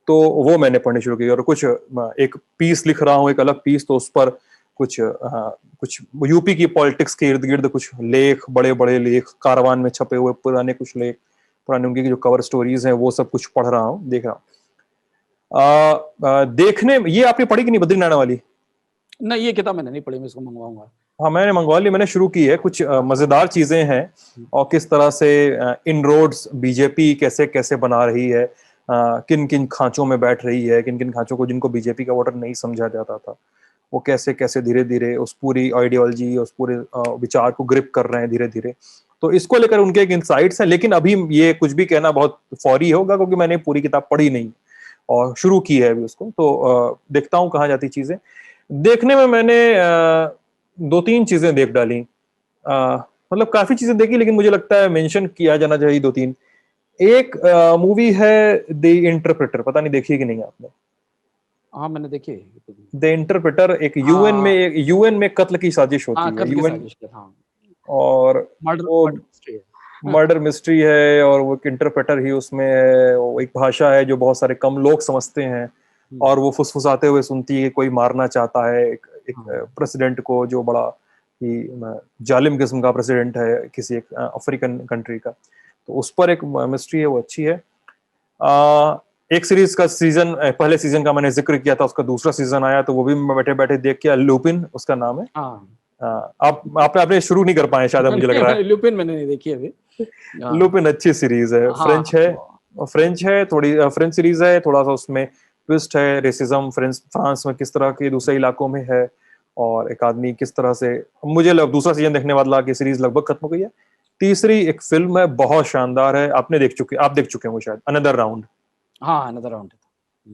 तो वो मैंने पढ़नी शुरू की और कुछ एक पीस लिख रहा हूँ, एक अलग पीस, तो उस पर कुछ यूपी की पॉलिटिक्स के इर्द गिर्द कुछ लेख, बड़े बड़े लेख, कारवान में छपे हुए पुराने कुछ लेख, पुराने उनकी जो कवर स्टोरीज हैं, वो सब कुछ पढ़ रहा हूँ, देख रहा हूँ। देखने ये आपने पढ़ी कि नहीं बद्रीनारायण वाली? नहीं, ये किताब मैंने नहीं पढ़ी, मैं इसको मंगवाऊंगा। हाँ, मैंने मंगवा ली, मैंने शुरू की है। कुछ मजेदार चीजें हैं, और किस तरह से इनरोड्स बीजेपी कैसे कैसे बना रही है, किन किन खांचों में बैठ रही है, किन किन खांचों को जिनको बीजेपी का वोटर नहीं समझा जाता था, वो कैसे कैसे धीरे धीरे उस पूरी आइडियोलॉजी, उस पूरे विचार को ग्रिप कर रहे हैं धीरे धीरे। तो इसको लेकर उनके एक इंसाइट्स हैं, लेकिन अभी ये कुछ भी कहना बहुत फौरी होगा क्योंकि मैंने पूरी किताब पढ़ी नहीं। और शुरू की है अभी उसको, तो देखता हूँ कहाँ जाती चीजें। देखने में मैंने 2-3 चीजें देख डाली, मतलब काफी चीजें देखी, लेकिन मुझे लगता है मेंशन किया जाना चाहिए 2-3। एक मूवी है द इंटरप्रेटर, पता नहीं देखी कि नहीं आपने। हाँ मैंने देखी है। द इंटरप्रेटर एक हाँ यूएन में कत्ल की साजिश होती हाँ, है, कत्ल की यूएन, साजिश के, हाँ और मर्डर वो मर्डर मिस्ट्री है। हाँ, मर्डर मिस्ट्री है, और वो एक इंटरप्रेटर ही उसमें है। वो एक भाषा है जो बहुत सारे कम लोग समझते हैं, और वो फुसफुसाते हुए सुनती है कि कोई मारना चाहता है एक हाँ, प्रेसिडेंट को, जो बड़ा ही जालिम किस्म का प्रेसिडेंट है किसी एक अफ्रीकन कंट्री का। तो उस पर एक मिस्ट्री है, वो अच्छी है। एक सीरीज का सीजन, पहले सीजन का मैंने जिक्र किया था, उसका दूसरा सीजन आया तो वो भी मैं बैठे बैठे देख के, लुपिन उसका नाम है। हाँ। आपने शुरू नहीं कर पाए शायद, मुझे लग रहा है। लुपिन मैंने नहीं देखी अभी। हाँ लुपिन अच्छी सीरीज है, हाँ फ्रेंच है थोड़ी, फ्रेंच सीरीज है, थोड़ा सा उसमें ट्विस्ट है, रेसिज्म फ्रांस में किस तरह के दूसरे इलाकों में है, और एक आदमी किस तरह से, मुझे दूसरा सीजन देखने बाद लगा कि सीरीज लगभग खत्म हो गई है। तीसरी एक फिल्म है, बहुत शानदार है, आप देख चुके हैं वो शायद, अनदर राउंड। हाँ, अनदर राउंड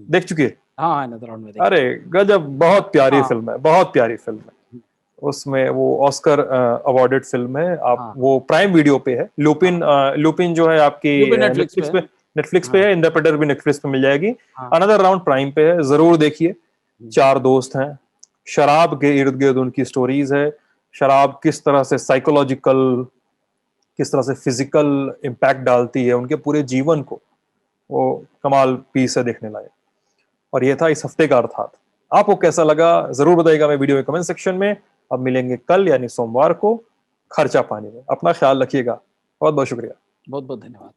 देख चुकी है? हाँ, अनदर राउंड में देखी। अरे गजब, बहुत प्यारी हाँ फिल्म है, बहुत प्यारी फिल्म है। उसमें वो ऑस्कर अवार्डेड फिल्म है। आप हाँ वो प्राइम वीडियो पे है, लुपिन। हाँ, लुपिन जो है आपकी लुपिन नेटफ्लिक्स पे नेटफ्लिक्स है। पे, नेटफ्लिक्स पे हाँ है, इंटरप्रेटर भी नेटफ्लिक्स पे मिल जाएगी। हाँ। अनदर राउंड प्राइम पे है, जरूर देखिए। 4 दोस्त हैं, शराब के इर्द गिर्द उनकी स्टोरीज है। शराब किस तरह से साइकोलॉजिकल, किस तरह से फिजिकल इम्पैक्ट डालती है उनके पूरे जीवन को, वो कमाल पीस है, देखने लायक। और ये था इस हफ्ते का अर्थात। आपको कैसा लगा जरूर बताइएगा मैं वीडियो में कमेंट सेक्शन में। अब मिलेंगे कल यानी सोमवार को खर्चा पानी में। अपना ख्याल रखिएगा, बहुत बहुत शुक्रिया। बहुत बहुत धन्यवाद।